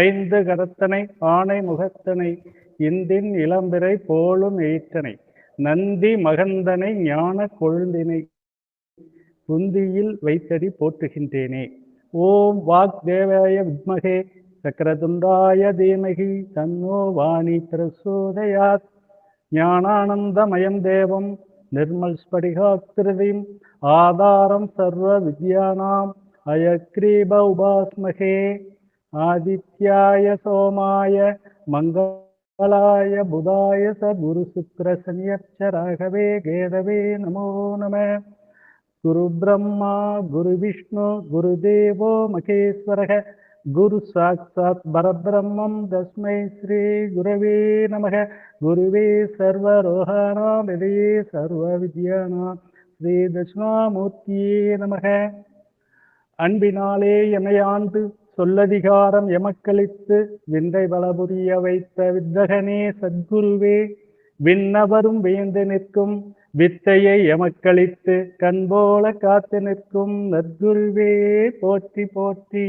ஐந்து கரத்தனை ஆணை முகத்தனை இந்தின் இளம்பிறை போலும் ஈற்றனை நந்தி மகந்தனை ஞான கொழுந்தினை புந்தியில் வைத்தடி போற்றுகின்றேனே. ஓம் வாக் தேவாய வித்மகே சக்கரதுண்டாய தீமகி தன்னோ வாணி பிரசோதயாத். ஞானானந்தமயம் தேவம் நிர்மல் ஸ்படிகாக்கிருதிம் ஆதாரம் சர்வ வித்யானாம் அயக்ரீப உபாஸ்மகே. ஆதித்யாய சோமாய மங்களாய புதாய சத்குரு சுக்ர சன்யப்ச ராகவே கேதவே நமோ நம. குரு பிரம்மா குரு விஷ்ணு குரு தேவோ மகேஸ்வரக குரு சாட்சாத் பரபிரம்மம் தஸ்மை ஸ்ரீ குரவே நமக. குருவே சர்வரோகானாம் விதயே சர்வ வித்யானாம் ஸ்ரீ தட்சிணாமூர்த்தியே நமக. அன்பினாலே எமையாண்டு சொல்லதிகாரம் எமக்களித்து விந்தை பலபுரிய வைத்த வித்தகனே சத்குருவே. விண்ணவரும் வியந்து நிற்கும் வித்தையை எமக்களித்து கண்போல காத்து நிற்கும் நற்குருவே போற்றி போற்றி.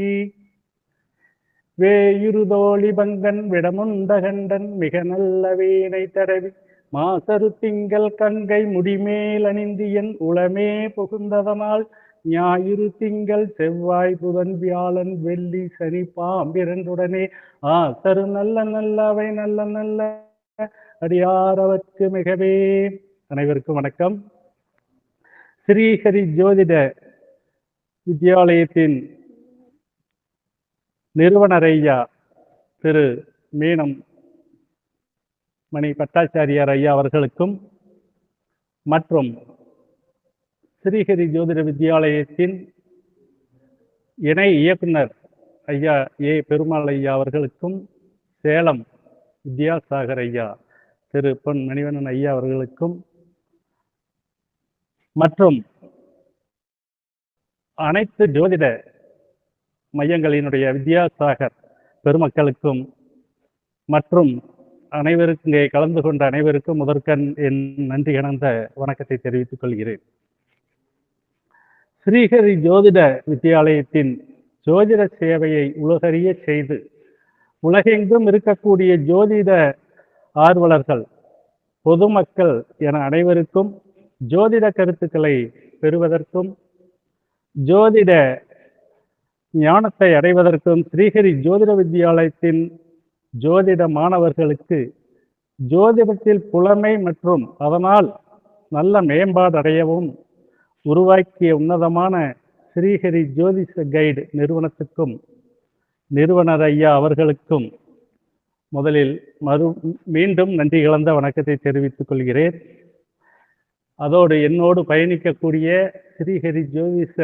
வேயுருதோழி பங்கன் விடமுண்டகண்டன் மிக நல்ல வீணை தடவி மாசரு திங்கள் கங்கை முடிமேல் அணிந்து என் உளமே புகுந்ததனால் ஞாயிறு திங்கள் செவ்வாய் புதன் வியாழன் வெள்ளி சனி பாம்பிரண்டுடனே ஆசரு நல்ல நல்லவை நல்ல நல்ல அடியாரவர்க்கு மிகவே. அனைவருக்கும் வணக்கம். ஸ்ரீஹரி ஜோதிட வித்யாலயத்தின் நிறுவனர் ஐயா திரு மீனம் மணி பட்டாச்சாரியார் ஐயா அவர்களுக்கும் மற்றும் ஸ்ரீஹரி ஜோதிட வித்யாலயத்தின் இணை இயக்குனர் ஐயா ஏ பெருமாள் ஐயா அவர்களுக்கும் சேலம் வித்யாசாகர் ஐயா திரு பொன் மணிவண்ணன் ஐயா அவர்களுக்கும் மற்றும் அனைத்து ஜோதிட மையங்களினுடைய வித்யாசாகர் பெருமக்களுக்கும் மற்றும் அனைவருக்கும் இங்கே கலந்து கொண்ட அனைவருக்கும் முதற்கண் என் நன்றி கலந்த வணக்கத்தை தெரிவித்துக் கொள்கிறேன். ஸ்ரீஹரி ஜோதிட வித்யாலயத்தின் ஜோதிட சேவையை உலகறிய செய்து உலகெங்கும் இருக்கக்கூடிய ஜோதிட ஆர்வலர்கள் பொதுமக்கள் என அனைவருக்கும் ஜோதிட கருத்துக்களை பெறுவதற்கும் ஜோதிட ஞானத்தை அடைவதற்கும் ஸ்ரீஹரி ஜோதிட வித்யாலயத்தின் ஜோதிட மாணவர்களுக்கு ஜோதிடத்தில் புலமை மற்றும் அதனால் நல்ல மேம்பாடு அடையவும் உருவாக்கிய உன்னதமான ஸ்ரீஹரி ஜோதிஷ கைடு நிறுவனத்துக்கும் நிறுவனர் ஐயா அவர்களுக்கும் முதலில் மீண்டும் நன்றி கலந்த வணக்கத்தை தெரிவித்துக் கொள்கிறேன். அதோடு என்னோடு பயணிக்கக்கூடிய ஸ்ரீஹரி ஜோதிஷ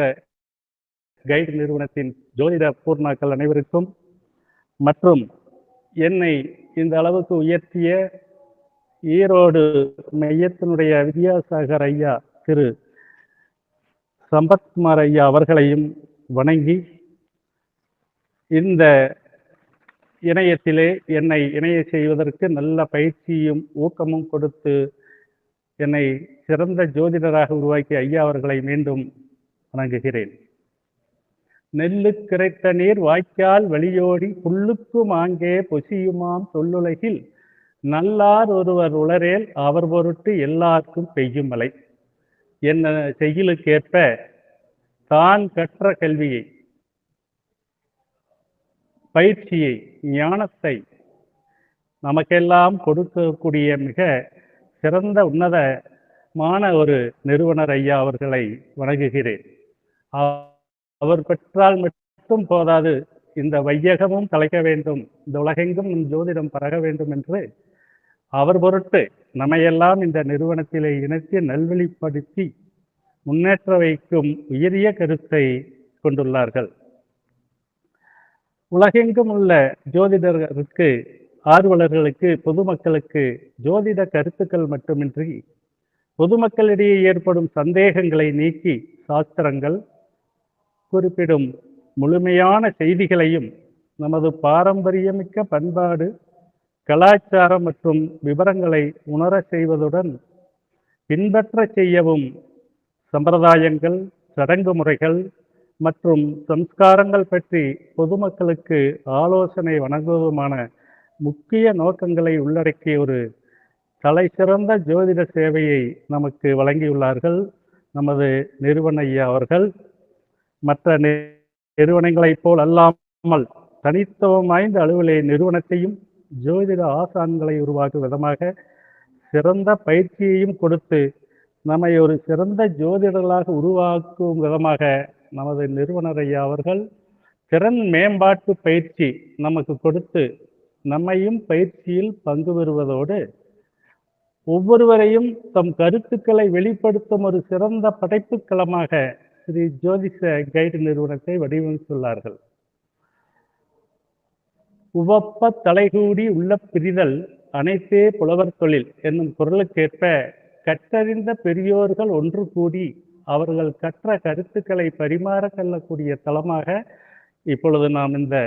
கைடு நிறுவனத்தின் ஜோதிட பூர்ணாக்கள் அனைவருக்கும் மற்றும் என்னை இந்த அளவுக்கு உயர்த்திய ஈரோடு மையத்தினுடைய வித்யாசாகர் ஐயா திரு சம்பத்குமார் ஐயா அவர்களையும் வணங்கி இந்த இணையத்திலே என்னை இணைய செய்வதற்கு நல்ல பயிற்சியும் ஊக்கமும் கொடுத்து என்னை சிறந்த ஜோதிடராக உருவாக்கிய ஐயா அவர்களை மீண்டும் வணங்குகிறேன். நெல்லு கிடைத்த நீர் வாய்க்கால் வழியோடி புல்லுக்கும் ஆங்கே பொசியுமாம் சொல்லுலகில் நல்லார் ஒருவர் உளரேல் அவர் பொருட்டு எல்லாருக்கும் பெய்யும் மழை என்ன செய்யுளுக்கேற்ப தான் கற்ற கல்வியை பயிற்சியை ஞானத்தை நமக்கெல்லாம் கொடுக்கக்கூடிய மிக சிறந்த உன்னதமான ஒரு நிறுவனர் ஐயா அவர்களை வணங்குகிறேன். அவர் பெற்றால் மட்டும் போதாது, இந்த வையகமும் தலைக்க வேண்டும், இந்த உலகெங்கும் ஜோதிடம் பரக வேண்டும் என்று அவர் பொருட்டு நம்மையெல்லாம் இந்த நிறுவனத்திலே இணைத்து நல்வழிப்படுத்தி முன்னேற்ற வைக்கும் உயரிய கருத்தை கொண்டுள்ளார்கள். உலகெங்கும் உள்ள ஜோதிடர்களுக்கு ஆர்வலர்களுக்கு பொதுமக்களுக்கு ஜோதிட கருத்துக்கள் மட்டுமின்றி பொதுமக்களிடையே ஏற்படும் சந்தேகங்களை நீக்கி சாஸ்திரங்கள் குறிப்பிடும் முழுமையான செய்திகளையும் நமது பாரம்பரியமிக்க பண்பாடு கலாச்சாரம் மற்றும் விவரங்களை உணர செய்வதுடன் பின்பற்ற செய்யவும் சம்பிரதாயங்கள் சடங்கு முறைகள் மற்றும் சம்ஸ்காரங்கள் பற்றி பொதுமக்களுக்கு ஆலோசனை வழங்குவதுமான முக்கிய நோக்கங்களை உள்ளடக்கிய ஒரு தலைசிறந்த ஜோதிட சேவையை நமக்கு வழங்கியுள்ளார்கள் நமது நிறுவன ஐயா அவர்கள். மற்ற நிறுவனங்களைப் போல் அல்லாமல் தனித்துவம் வாய்ந்த அளவிலே நிறுவனத்தையும் ஜோதிட ஆசான்களை உருவாக்கும் விதமாக சிறந்த பயிற்சியையும் கொடுத்து நம்மை ஒரு சிறந்த ஜோதிடர்களாக உருவாக்கும் விதமாக நமது நிறுவனர் ஐயா அவர்கள் திறன் மேம்பாட்டு பயிற்சி நமக்கு கொடுத்து நம்மையும் பயிற்சியில் பங்கு பெறுவதோடு ஒவ்வொருவரையும் தம் கருத்துக்களை வெளிப்படுத்தும் ஒரு சிறந்த படைப்பு களமாக ஸ்ரீ ஜோதிஷ கைடு நிறுவனத்தை வடிவமைத்துள்ளார்கள். உவப்ப தலைகூடி உள்ள பிரிதல் அனைத்தே புலவர் தொழில் என்னும் குரலுக்கேற்ப கற்றறிந்த பெரியோர்கள் ஒன்று கூடி அவர்கள் கற்ற கருத்துக்களை பரிமாற கொள்ளக்கூடிய தளமாக இப்பொழுது நாம் இந்த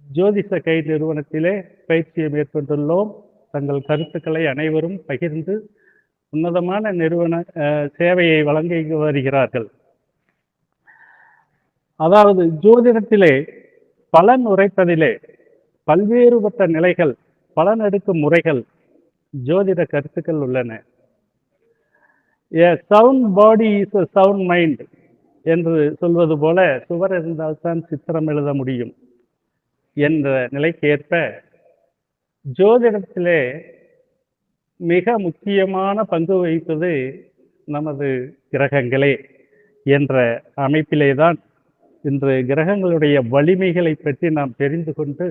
ஜோதிஷ கைடு நிறுவனத்திலே பயிற்சியை மேற்கொண்டுள்ளோம். தங்கள் கருத்துக்களை அனைவரும் பகிர்ந்து உன்னதமான நிறுவன சேவையை வழங்கி வருகிறார்கள். அதாவது ஜோதிடத்திலே பலன் உரைப்பதிலே பல்வேறுபட்ட நிலைகள், பலனெடுக்கும் முறைகள், ஜோதிட கருத்துக்கள் உள்ளன. A sound body is a sound mind என்று சொல்வது போல சுவர் இருந்தால்தான் சித்திரம் எழுத முடியும் என்ற நிலைக்கேற்ப ஜோதிடத்திலே மிக முக்கியமான பங்கு வகிப்பது நமது கிரகங்களே என்ற அமைப்பிலேதான் இன்று கிரகங்களுடைய வலிமைகளை பற்றி நாம் தெரிந்து கொண்டு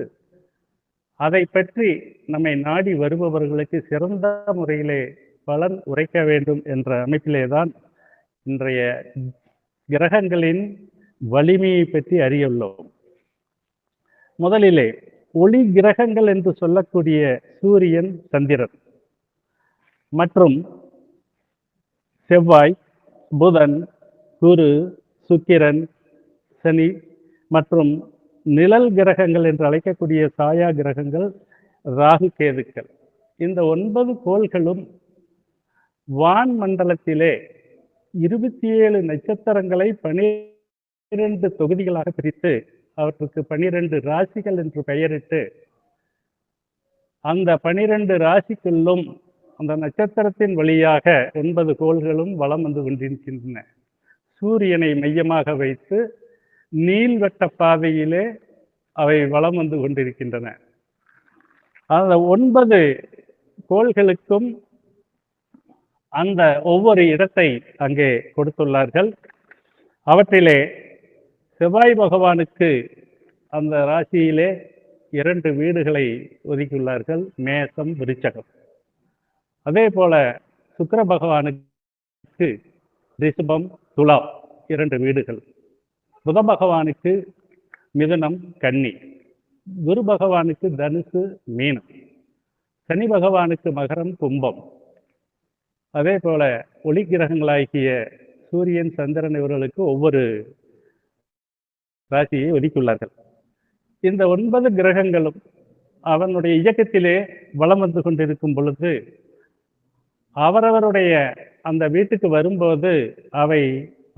அதை பற்றி நம்மை நாடி வருபவர்களுக்கு சிறந்த முறையிலே பலன் உரைக்க வேண்டும் என்ற அமைப்பிலேதான் இன்றைய கிரகங்களின் வலிமையை பற்றி அறியுள்ளோம். முதலிலே ஒளி கிரகங்கள் என்று சொல்லக்கூடிய சூரியன், சந்திரன் மற்றும் செவ்வாய், புதன், குரு, சுக்கிரன், சனி மற்றும் நிழல் கிரகங்கள் என்று அழைக்கக்கூடிய சாயா கிரகங்கள், ராகு, கேதுக்கள். இந்த 9 கோள்களும் வான் மண்டலத்திலே 27 நட்சத்திரங்களை 12 தொகுதிகளாக பிரித்து அவற்றுக்கு 12 ராசிகள் என்று பெயரிட்டு அந்த 12 ராசிக்குள்ளும் அந்த நட்சத்திரத்தின் வழியாக 9 கோள்களும் வலம் வந்து கொண்டிருக்கின்றன. சூரியனை மையமாக வைத்து நீள்வட்ட பாதையிலே அவை வலம் வந்து கொண்டிருக்கின்றன. அந்த 9 கோள்களுக்கும் அந்த ஒவ்வொரு இடத்தை அங்கே கொடுத்துள்ளார்கள். அவற்றிலே செவ்வாய் பகவானுக்கு அந்த ராசியிலே 2 வீடுகளை ஒதுக்கியுள்ளார்கள், மேசம், விருச்சகம். அதே போல சுக்கிர பகவானுக்கு ரிஷபம், துலாம் 2 வீடுகள். புத பகவானுக்கு மிதுனம், கன்னி. குரு பகவானுக்கு தனுசு, மீனம். சனி பகவானுக்கு மகரம், கும்பம். அதே போல ஒளி கிரகங்களாகிய சூரியன், சந்திரன் இவர்களுக்கு ஒவ்வொரு ராசியை ஒதுக்கியுள்ளார்கள். இந்த 9 கிரகங்களும் அவனுடைய இயக்கத்திலே வலம் வந்து கொண்டிருக்கும் பொழுது அவரவருடைய அந்த வீட்டுக்கு வரும்போது அவை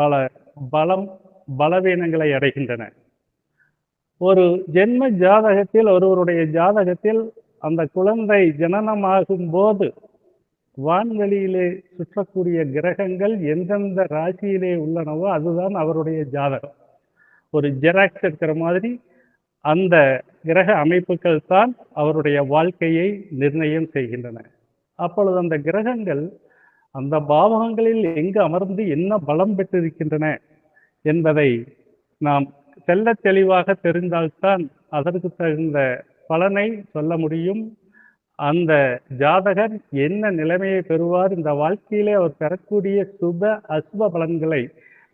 பல பலவீனங்களை அடைகின்றன. ஒரு ஜென்ம ஜாதகத்தில் ஒருவருடைய ஜாதகத்தில் அந்த குழந்தை ஜனனமாகும் போது வான்வெளியிலே சுற்றக்கூடிய கிரகங்கள் எந்தெந்த ராசியிலே உள்ளனவோ அதுதான் அவருடைய ஜாதகம். ஒரு ஜெராக்ஸ் இருக்கிற மாதிரி அந்த கிரக அமைப்புகள் தான் அவருடைய வாழ்க்கையை நிர்ணயம் செய்கின்றன. அப்பொழுது அந்த கிரகங்கள் அந்த பாவகங்களில் எங்கு அமர்ந்து என்ன பலம் பெற்றிருக்கின்றன என்பதை நாம் தெல்ல தெளிவாக தெரிந்தால்தான் அதற்கு தகுந்த பலனை சொல்ல முடியும். அந்த ஜாதகர் என்ன நிலைமையை பெறுவார், இந்த வாழ்க்கையிலே அவர் பெறக்கூடிய சுப அசுப பலன்களை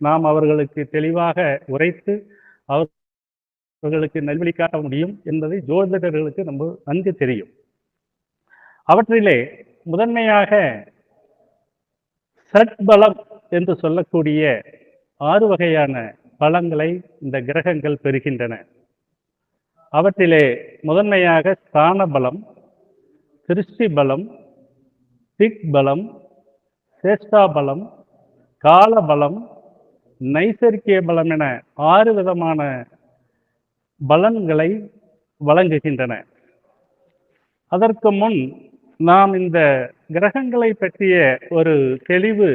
நாம் அவர்களுக்கு தெளிவாக உரைத்து அவர்களுக்கு நல்வழி காட்ட முடியும் என்பதை ஜோதிடர்களுக்கு நம்ம நன்கு தெரியும். அவற்றிலே முதன்மையாக சட்பலம் என்று சொல்லக்கூடிய 6 வகையான பலங்களை இந்த கிரகங்கள் பெறுகின்றன. அவற்றிலே முதன்மையாக ஸ்தான பலம், திருஷ்டி பலம், திக் பலம், சேஷ்டா பலம், கால பலம், நைசர்கிய பலம் என 6 விதமான பலன்களை வழங்குகின்றன. அதற்கு முன் நாம் இந்த கிரகங்களை பற்றிய ஒரு தெளிவு,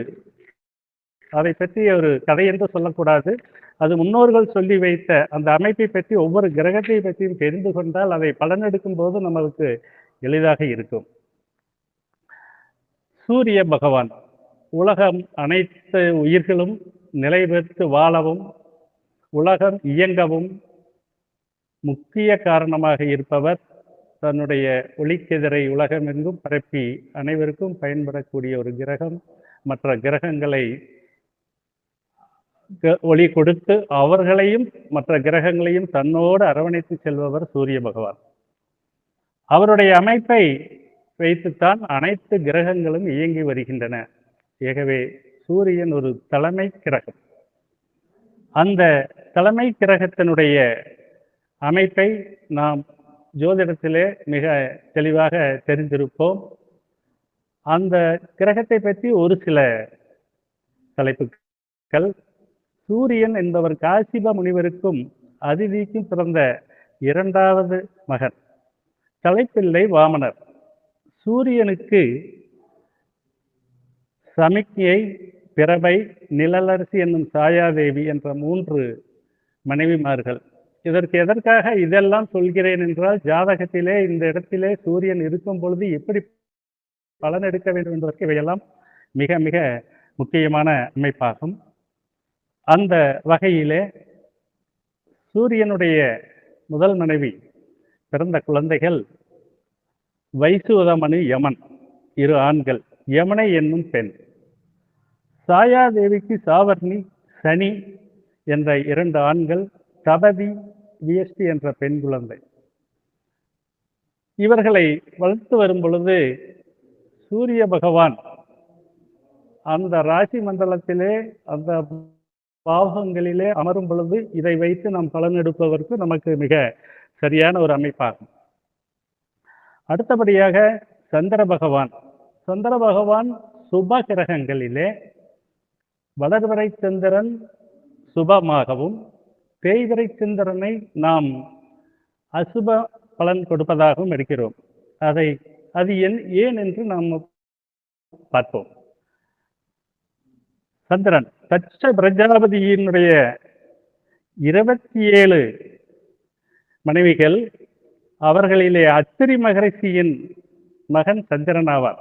அதை பற்றிய ஒரு கதை என்று சொல்லக்கூடாது, அது முன்னோர்கள் சொல்லி வைத்த அந்த அமைப்பை பற்றி ஒவ்வொரு கிரகத்தை பற்றியும் தெரிந்து கொண்டால் அதை பலனெடுக்கும் போது நமக்கு எளிதாக இருக்கும். சூரிய பகவான் உலகம் அனைத்து உயிர்களும் நிலை பெற்று வாழவும் உலகம் இயங்கவும் முக்கிய காரணமாக இருப்பவர். தன்னுடைய ஒளிக்கதிரை உலகமெங்கும் பரப்பி அனைவருக்கும் பயன்படக்கூடிய ஒரு கிரகம். மற்ற கிரகங்களை ஒளி கொடுத்து அவர்களையும் மற்ற கிரகங்களையும் தன்னோடு அரவணைத்து செல்பவர் சூரிய பகவான். அவருடைய அமைப்பை வைத்துத்தான் அனைத்து கிரகங்களும் இயங்கி வருகின்றன. ஆகவே சூரியன் ஒரு தலைமை கிரகம். அந்த தலைமை கிரகத்தினுடைய அமைப்பை நாம் ஜோதிடத்திலே மிக தெளிவாக தெரிந்திருப்போம். அந்த கிரகத்தை பற்றி ஒரு சில தலைப்புகள். சூரியன் என்பவர் காசிப முனிவருக்கும் அதிதிக்கும் பிறந்த 2வது மகன். தலைப்பிள்ளை வாமனர். சூரியனுக்கு சமிக்ஞை, பிரபை, நிழலரசி என்னும் சாயாதேவி என்ற 3 மனைவிமார்கள். இதற்கு எதற்காக இதெல்லாம் சொல்கிறேன் என்றால், ஜாதகத்திலே இந்த இடத்திலே சூரியன் இருக்கும் பொழுது எப்படி பலன் எடுக்க வேண்டும் என்பதற்கு இவையெல்லாம் மிக மிக முக்கியமான அமைப்பாகும். அந்த வகையிலே சூரியனுடைய முதல் மனைவி பிறந்த குழந்தைகள் வைசுவதமனு, யமன், 2 ஆண்கள், யமனை என்னும் பெண். சாயாதேவிக்கு சாவர்ணி, சனி என்ற 2 ஆண்கள், தபதி, வியஷ்டி என்ற பெண் குழந்தை. இவர்களை வளர்த்து வரும் பொழுது சூரிய பகவான் அந்த ராசி மண்டலத்திலே அந்த பாவகங்களிலே அமரும் பொழுது இதை வைத்து நாம் பலன் எடுப்பதற்கு நமக்கு மிக சரியான ஒரு அமைப்பாகும். அடுத்தபடியாக சந்திர பகவான். சந்திர பகவான் சுப கிரகங்களிலே வளர்வரை சந்திரன் சுபமாகவும் தேய்வரை சந்திரனை நாம் அசுப பலன் கொடுப்பதாகவும் இருக்கிறோம். அது ஏன் என்று நாம் பார்ப்போம். சந்திரன் தட்ச பிரஜாபதியினுடைய 27 மனைவிகள். அவர்களிலே அத்திரி மகரிஷியின் மகன் சந்திரன் ஆவார்.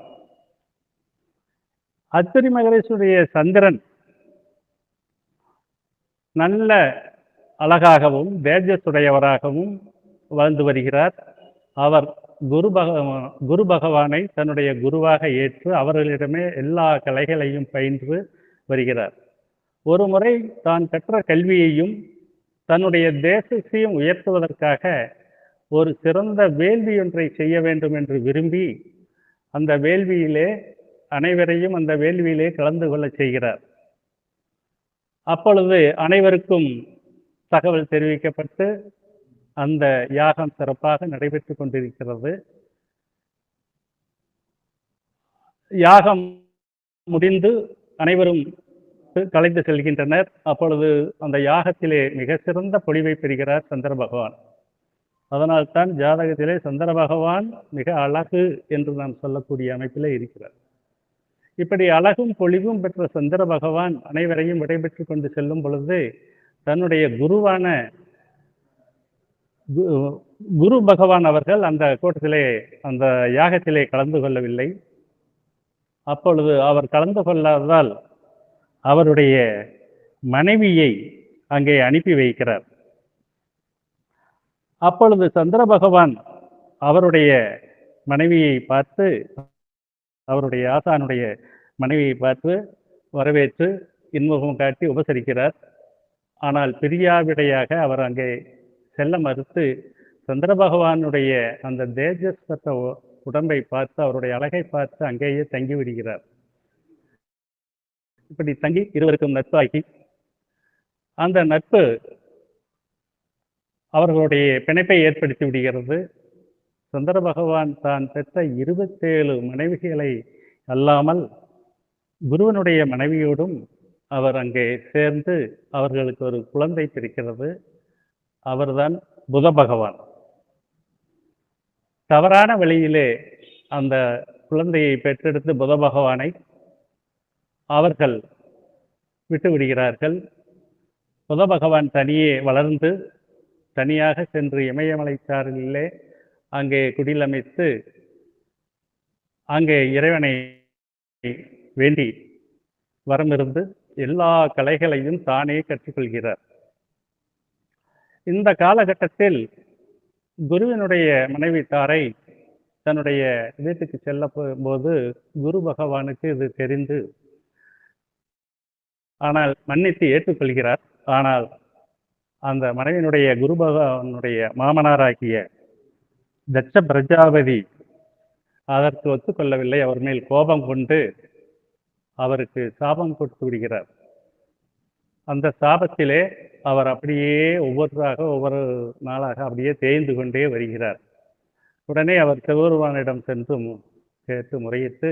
அத்திரி மகரிஷியுடைய சந்திரன் நல்ல அழகாகவும் தேஜஸுடையவராகவும் வாழ்ந்து வருகிறார். அவர் குரு பகவானை தன்னுடைய குருவாக ஏற்று அவர்களிடமே எல்லா கலைகளையும் பயின்று வருகிறார். ஒரு முறை தான் கற்ற கல்வியையும் தன்னுடைய தேசத்தையும் உயர்த்துவதற்காக ஒரு சிறந்த வேள்வி ஒன்றை செய்ய வேண்டும் என்று விரும்பி அந்த வேள்வியிலே அனைவரையும் அந்த வேள்வியிலே கலந்து கொள்ள செய்கிறார். அப்பொழுது அனைவருக்கும் தகவல் தெரிவிக்கப்பட்டு அந்த யாகம் சிறப்பாக நடைபெற்று கொண்டிருக்கிறது. யாகம் முடிந்து அனைவரும் கலைந்து செல்கின்றனர். அப்பொழுது அந்த யாகத்திலே மிக சிறந்த பொழிவை பெறுகிறார் சந்திர பகவான். அதனால்தான் ஜாதகத்திலே சந்திர பகவான் மிக அழகு என்று நாம் சொல்லக்கூடிய அமைப்பிலே இருக்கிறார். இப்படி அழகும் பொழிவும் பெற்ற சந்திர பகவான் அனைவரையும் விடைபெற்று கொண்டு செல்லும் பொழுது தன்னுடைய குருவான குரு பகவான் அவர்கள் அந்த கூட்டத்திலே அந்த யாகத்திலே கலந்து கொள்ளவில்லை. அப்பொழுது அவர் கலந்து கொள்ளாததால் அவருடைய மனைவியை அங்கே அனுப்பி வைக்கிறார். அப்பொழுது சந்திர பகவான் அவருடைய மனைவியை பார்த்து, அவருடைய ஆசானுடைய மனைவியை பார்த்து வரவேற்று இன்முகம் காட்டி உபசரிக்கிறார். ஆனால் பிரியாவிடையாக அவர் அங்கே செல்ல மறுத்து சந்திர பகவானுடைய அந்த தேஜஸ் பெற்ற உடம்பை பார்த்து அவருடைய அழகை பார்த்து அங்கேயே தங்கி விடுகிறார். இப்படி தங்கி இருவருக்கும் நட்பாகி அந்த நட்பு அவர்களுடைய பிணைப்பை ஏற்படுத்தி விடுகிறது. சந்திர பகவான் தான் பெற்ற 27 மனைவிகளை அல்லாமல் குருவனுடைய மனைவியோடும் அவர் அங்கே சேர்ந்து அவர்களுக்கு ஒரு குழந்தை பிறக்கிறது. அவர்தான் புத பகவான். தவறான வழியிலே அந்த குழந்தையை பெற்றெடுத்து புத பகவானை அவர்கள் விட்டுவிடுகிறார்கள். புத பகவான் தனியே வளர்ந்து தனியாக சென்று இமயமலை சாரலிலே அங்கே குடிலமைத்து அங்கே இறைவனை வேண்டி வரமிருந்து எல்லா கலைகளையும் தானே கற்றுக்கொள்கிறார். இந்த காலகட்டத்தில் குருவினுடைய மனைவி தாரை தன்னுடைய வீட்டுக்கு செல்ல போது குரு பகவானுக்கு இது தெரிந்து ஆனால் மன்னித்து ஏற்றுக்கொள்கிறார். ஆனால் அந்த மனைவியினுடைய குரு பகவானுடைய மாமனாராகிய தட்ச பிரஜாபதி அதற்கு ஒத்துக்கொள்ளவில்லை. அவர் மேல் கோபம் கொண்டு அவருக்கு சாபம் கொடுத்து விடுகிறார். அந்த சாபத்திலே அவர் அப்படியே ஒவ்வொரு நாளாக அப்படியே தேய்ந்து கொண்டே வருகிறார். உடனே அவர் சிவபெருமானிடம் சென்று கேட்டு முறையிட்டு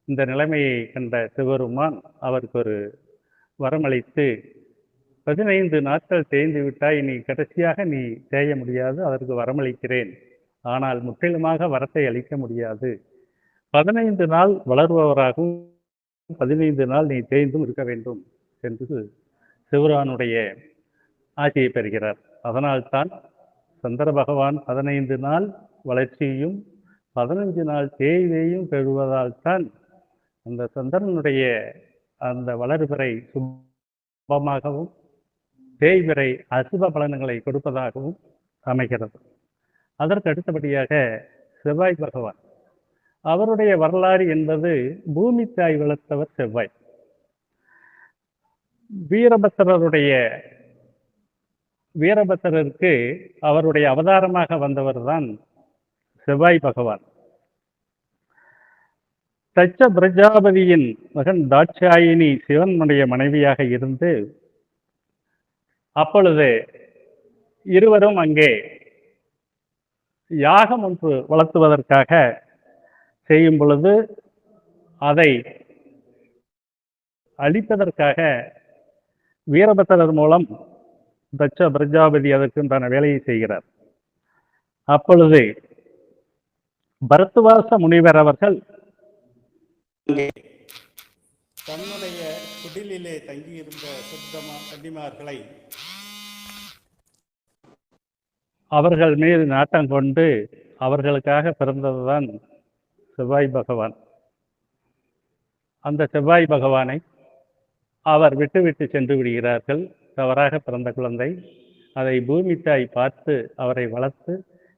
இந்த நிலைமையை கண்ட சிவபெருமான் அவருக்கு ஒரு வரமளித்து 15 நாட்கள் தேய்ந்து விட்டாய், நீ கடைசியாக நீ தேய முடியாது, அதற்கு வரமளிக்கிறேன், ஆனால் முற்றிலுமாக வரத்தை அளிக்க முடியாது, 15 நாள் வளர்பவராகவும் 15 நாள் நீ தேய்ந்தும் இருக்க வேண்டும் என்று சிவபெருமானுடைய ஆட்சியை பெறுகிறார். அதனால்தான் சந்திர பகவான் 15 நாள் வளர்ச்சியும் 15 நாள் தேய்வையும் பெறுவதால் தான் அந்த சந்திரனுடைய அந்த வளர்பிறை சுபமாகவும் தேய்விரை அசுப பலன்களை கொடுப்பதாகவும் அமைகிறது. அதற்கு அடுத்தபடியாக செவ்வாய் பகவான், அவருடைய வரலாறு என்பது பூமி தாய் வளர்த்தவர் செவ்வாய். வீரபத்திரருக்கு அவருடைய அவதாரமாக வந்தவர் தான் செவ்வாய் பகவான். தட்ச பிரஜாபதியின் மகன் தாட்சாயினி சிவனுடைய மனைவியாக இருந்து அப்பொழுது இருவரும் அங்கே யாகம் ஒன்று வளர்த்துவதற்காக செய்யும் பொழுது அதை அழிப்பதற்காக வீரபத்திரர் மூலம் தட்ச பிரஜாபதி அதற்குண்டான வேலையை செய்கிறார். அப்பொழுது பரத்வாச முனிவர் அவர்கள் தன்னுடைய குடிலிலே தங்கியிருந்த கன்னிமார்களை அவர்கள் மீது நாட்டம் கொண்டு அவர்களுக்காக பிறந்ததுதான் செவ்வாய் பகவான். அந்த செவ்வாய் பகவானை அவர் விட்டு சென்று விடுகிறார்கள். தவறாக பிறந்த குழந்தை, அதை பூமி தாய் பார்த்து அவரை வளர்த்து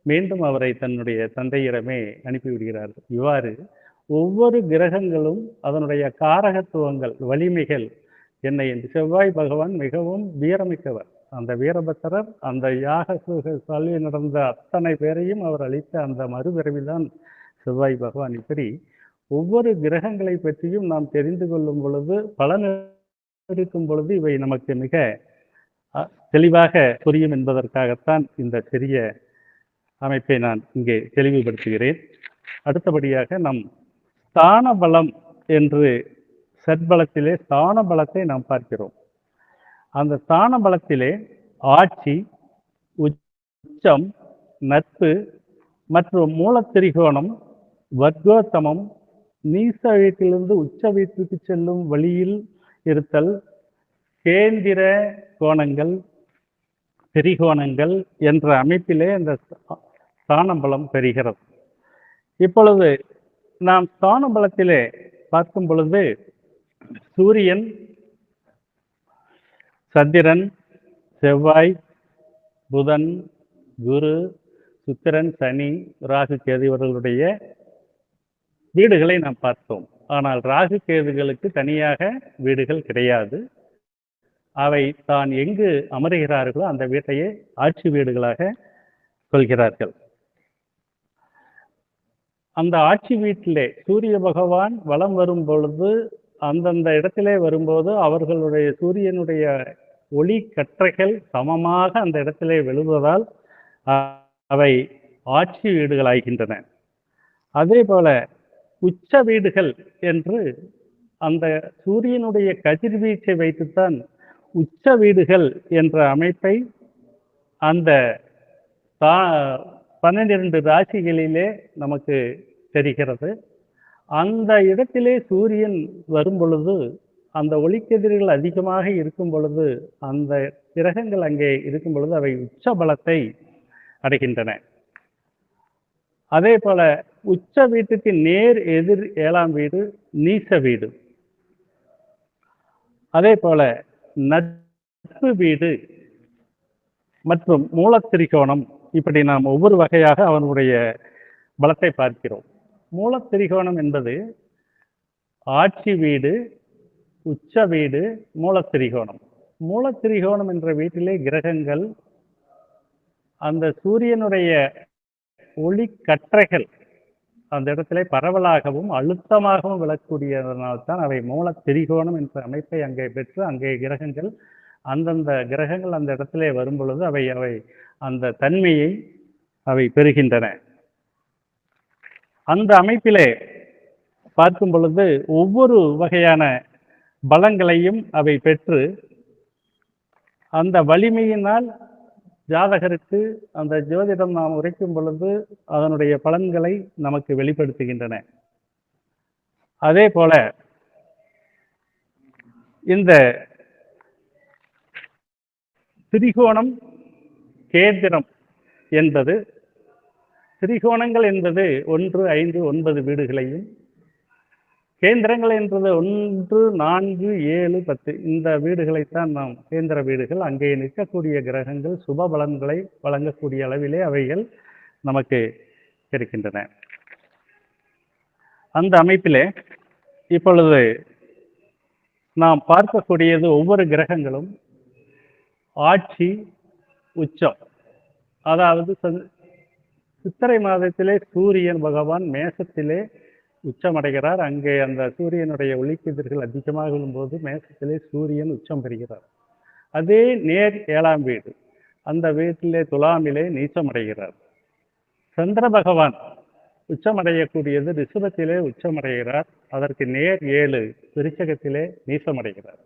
மீண்டும் அவரை தன்னுடைய தந்தையிடமே அனுப்பிவிடுகிறார்கள். இவ்வாறு ஒவ்வொரு கிரகங்களும் அதனுடைய காரகத்துவங்கள், வலிமைகள் என்னை என்று செவ்வாய் பகவான் மிகவும் வீரமிக்கவர். அந்த வீரபத்திரர் அந்த யாக சால்வி நடந்த அத்தனை பேரையும் அவர் அளித்த அந்த மறுபிறவில்தான் செவ்வாய் பகவான். இப்படி ஒவ்வொரு கிரகங்களை பற்றியும் நாம் தெரிந்து கொள்ளும் பொழுது, பலன் எடுக்கும் பொழுது இவை நமக்கு மிக தெளிவாக புரியும் என்பதற்காகத்தான் இந்த சிறிய அமைப்பை நான் இங்கே தெளிவுபடுத்துகிறேன். அடுத்தபடியாக நம் ஸ்தான பலம் என்று சத்பலத்திலே ஸ்தான பலத்தை நாம் பார்க்கிறோம். அந்த ஸ்தான பலத்திலே ஆட்சி, உச்சம், நட்பு மற்றும் மூலத்திரிகோணம், வர்க்கோத்தமம், நீச வீட்டிலிருந்து உச்ச வீட்டுக்கு செல்லும் வழியில் இருத்தல், கேந்திர கோணங்கள், திரிகோணங்கள் என்ற அமைப்பிலே இந்த ஸ்தான பலம் பெறுகிறது. இப்பொழுது நாம் ஸ்தான பலத்திலே பார்க்கும் பொழுது சூரியன், சந்திரன், செவ்வாய், புதன், குரு, சுக்கிரன், சனி, ராகு, கேது இவர்களுடைய வீடுகளை நாம் பார்த்தோம். ஆனால் ராகு கேதுகளுக்கு தனியாக வீடுகள் கிடையாது. அவை தான் எங்கு அமருகிறார்களோ அந்த வீட்டையே ஆட்சி வீடுகளாக சொல்கிறார்கள். அந்த ஆட்சி வீட்டிலே சூரிய பகவான் வலம் வரும் பொழுது அந்தந்த இடத்திலே வரும்போது அவர்களுடைய சூரியனுடைய ஒளி கற்றைகள் சமமாக அந்த இடத்திலே விழுவதால் அவை ஆட்சி வீடுகள் ஆகின்றன. அதே போல உச்ச வீடுகள் என்று அந்த சூரியனுடைய கதிர்வீச்சை வைத்துத்தான் உச்ச வீடுகள் என்ற அமைப்பை அந்த 12 ராசிகளிலே நமக்கு தெரிகிறது. அந்த இடத்திலே சூரியன் வரும் பொழுது, அந்த ஒளிக்கதிர்கள் அதிகமாக இருக்கும் பொழுது, அந்த கிரகங்கள் அங்கே இருக்கும் பொழுது அவை உச்ச பலத்தை அடைகின்றன. அதே போல உச்ச வீட்டுக்கு நேர் எதிர் 7ஆம் வீடு நீச வீடு. அதே போல நட்பு வீடு மற்றும் மூலத்திரிகோணம், இப்படி நாம் ஒவ்வொரு வகையாக அவனுடைய பலத்தை பார்க்கிறோம். மூலத்திரிகோணம் என்பது ஆட்சி வீடு, உச்ச வீடு, மூலத்திரிகோணம். மூலத்திரிகோணம் என்ற வீட்டிலே கிரகங்கள் அந்த சூரியனுடைய ஒளி கற்றைகள் அந்த இடத்திலே பரவலாகவும் அழுத்தமாகவும் விழக்கூடியதனால்தான் அவை மூலத்திரிகோணம் என்ற அமைப்பை அங்கே பெற்று அங்கே கிரகங்கள் அந்தந்த கிரகங்கள் அந்த இடத்திலே வரும் பொழுது அவை அந்த தன்மையை அவை பெறுகின்றன. அந்த அமைப்பிலே பார்க்கும் பொழுது ஒவ்வொரு வகையான பலங்களையும் அவை பெற்று அந்த வலிமையினால் ஜாதகருக்கு அந்த ஜோதிடம் நாம் உரைக்கும் பொழுது அதனுடைய பலன்களை நமக்கு வெளிப்படுத்துகின்றன. அதே போல இந்த திரிகோணம் கேந்திரம் என்பது, திரிகோணங்கள் என்பது 1, 5, 9 வீடுகளையும், கேந்திரங்கள் என்பது 1, 4, 7, 10 இந்த வீடுகளைத்தான் நாம் கேந்திர வீடுகள். அங்கே நிற்கக்கூடிய கிரகங்கள் சுப பலன்களை வழங்கக்கூடிய அளவிலே அவைகள் நமக்கு இருக்கின்றன. அந்த அமைப்பிலே இப்பொழுது நாம் பார்க்கக்கூடியது ஒவ்வொரு கிரகங்களும் ஆட்சி உச்சம். அதாவது சித்திரை மாதத்திலே சூரியன் பகவான் மேசத்திலே உச்சமடைகிறார். அங்கே அந்த சூரியனுடைய ஒளிக்கதிர்கள் அதிகமாக விழும்போது மேசத்திலே சூரியன் உச்சம் பெறுகிறார். அதே நேர் 7ஆம் வீடு, அந்த வீட்டிலே துலாமிலே நீச்சமடைகிறார். சந்திர பகவான் உச்சமடையக்கூடியது ரிஷபத்திலே உச்சமடைகிறார். அதற்கு நேர் 7 விருச்சகத்திலே நீசமடைகிறார்.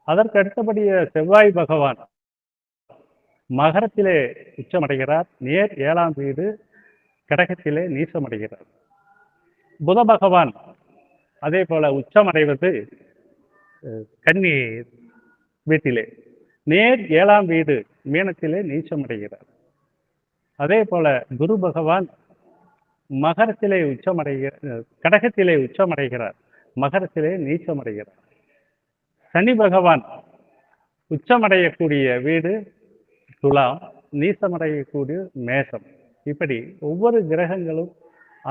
அதற்கு அடுத்தபடிய செவ்வாய் பகவான் மகரத்திலே உச்சமடைகிறார். நேர் 7ஆம் வீடு கடகத்திலே நீசமடைகிறார். புத பகவான் அதே போல உச்சமடைவது கன்னி வீட்டிலே, நேர் 7ஆம் வீடு மீனத்திலே நீச்சமடைகிறார். அதே போல குரு பகவான் மகரத்திலே கடகத்திலே உச்சமடைகிறார், மகரத்திலே நீச்சமடைகிறார். சனி பகவான் உச்சமடையக்கூடிய வீடு துலாம், நீசமடையக்கூடிய மேசம். இப்படி ஒவ்வொரு கிரகங்களும்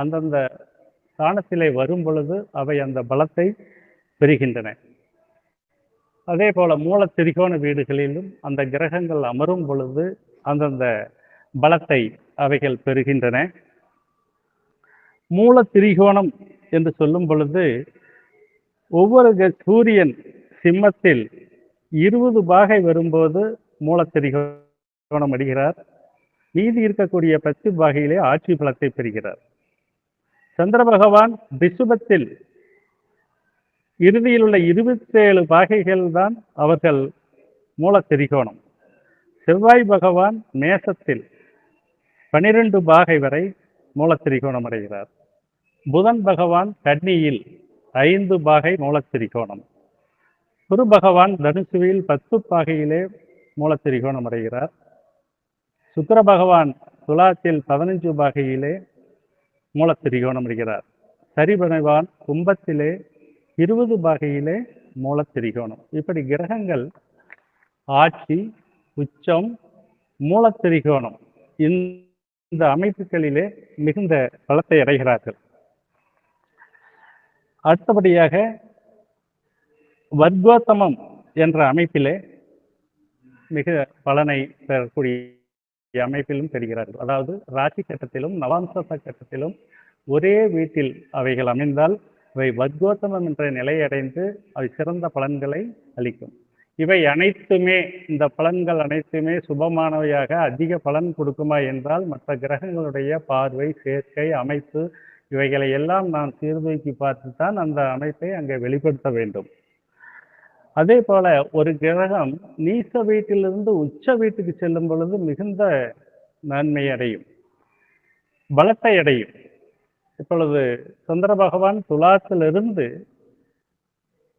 அந்தந்த ஸ்தானத்திலே வரும் பொழுது அவை அந்த பலத்தை பெறுகின்றன. அதே போல மூல திரிகோண வீடுகளிலும் அந்த கிரகங்கள் அமரும் பொழுது அந்தந்த பலத்தை அவைகள் பெறுகின்றன. மூல திரிகோணம் என்று சொல்லும் பொழுது ஒவ்வொரு சூரியன் சிம்மத்தில் 20 பாகை வரும்போது மூல திரிகோணம் அடைகிறார். மீதி இருக்கக்கூடிய 10 பாகையிலே ஆட்சி பலத்தை பெறுகிறார். சந்திர பகவான் ரிஷபத்தில் இறுதியில் உள்ள 27 பாகைகள் தான் அவர்கள் மூல திரிகோணம். செவ்வாய் பகவான் மேசத்தில் 12 பாகை வரை மூல திரிகோணம் அடைகிறார். புதன் பகவான் கன்னியில் 5 பாகை மூல திரிகோணம். குரு பகவான் தனுசுவில் 10 பாகையிலே மூல திரிகோணம் அடைகிறார். சுக்கிர பகவான் துலாத்தில் 15 பாகையிலே மூல திரிகோணம் அடைகிறார். சரி பகவான் கும்பத்திலே 20 பாகையிலே மூல திரிகோணம். இப்படி கிரகங்கள் ஆட்சி, உச்சம், மூல திரிகோணம் இந்த அமைப்புகளிலே மிகுந்த பலத்தை அடைகிறார்கள். அடுத்தபடியாக வர்க்கோத்தமம் என்ற அமைப்பிலே மிக பலனை பெறக்கூடிய அமைப்பிலும் பெறுகிறார்கள். அதாவது ராசி கட்டத்திலும் நவாம்ச கட்டத்திலும் ஒரே வீட்டில் அவைகள் அமைந்தால் அவை வர்க்கோத்தமம் என்ற நிலையடைந்து அவை சிறந்த பலன்களை அளிக்கும். இவை அனைத்துமே, இந்த பலன்கள் அனைத்துமே சுபமானவையாக அதிக பலன் கொடுக்குமா என்றால் மற்ற கிரகங்களுடைய பார்வை, சேர்க்கை, அமைப்பு இவைகளை எல்லாம் நாம் சீர்தூக்கி பார்த்துத்தான் அந்த அமைப்பை அங்கே வெளிப்படுத்த வேண்டும். அதே போல ஒரு கிரகம் நீச வீட்டிலிருந்து உச்ச வீட்டுக்கு செல்லும் பொழுது மிகுந்த நன்மை அடையும், பலத்தை அடையும். இப்பொழுது சந்திர பகவான் துலாத்திலிருந்து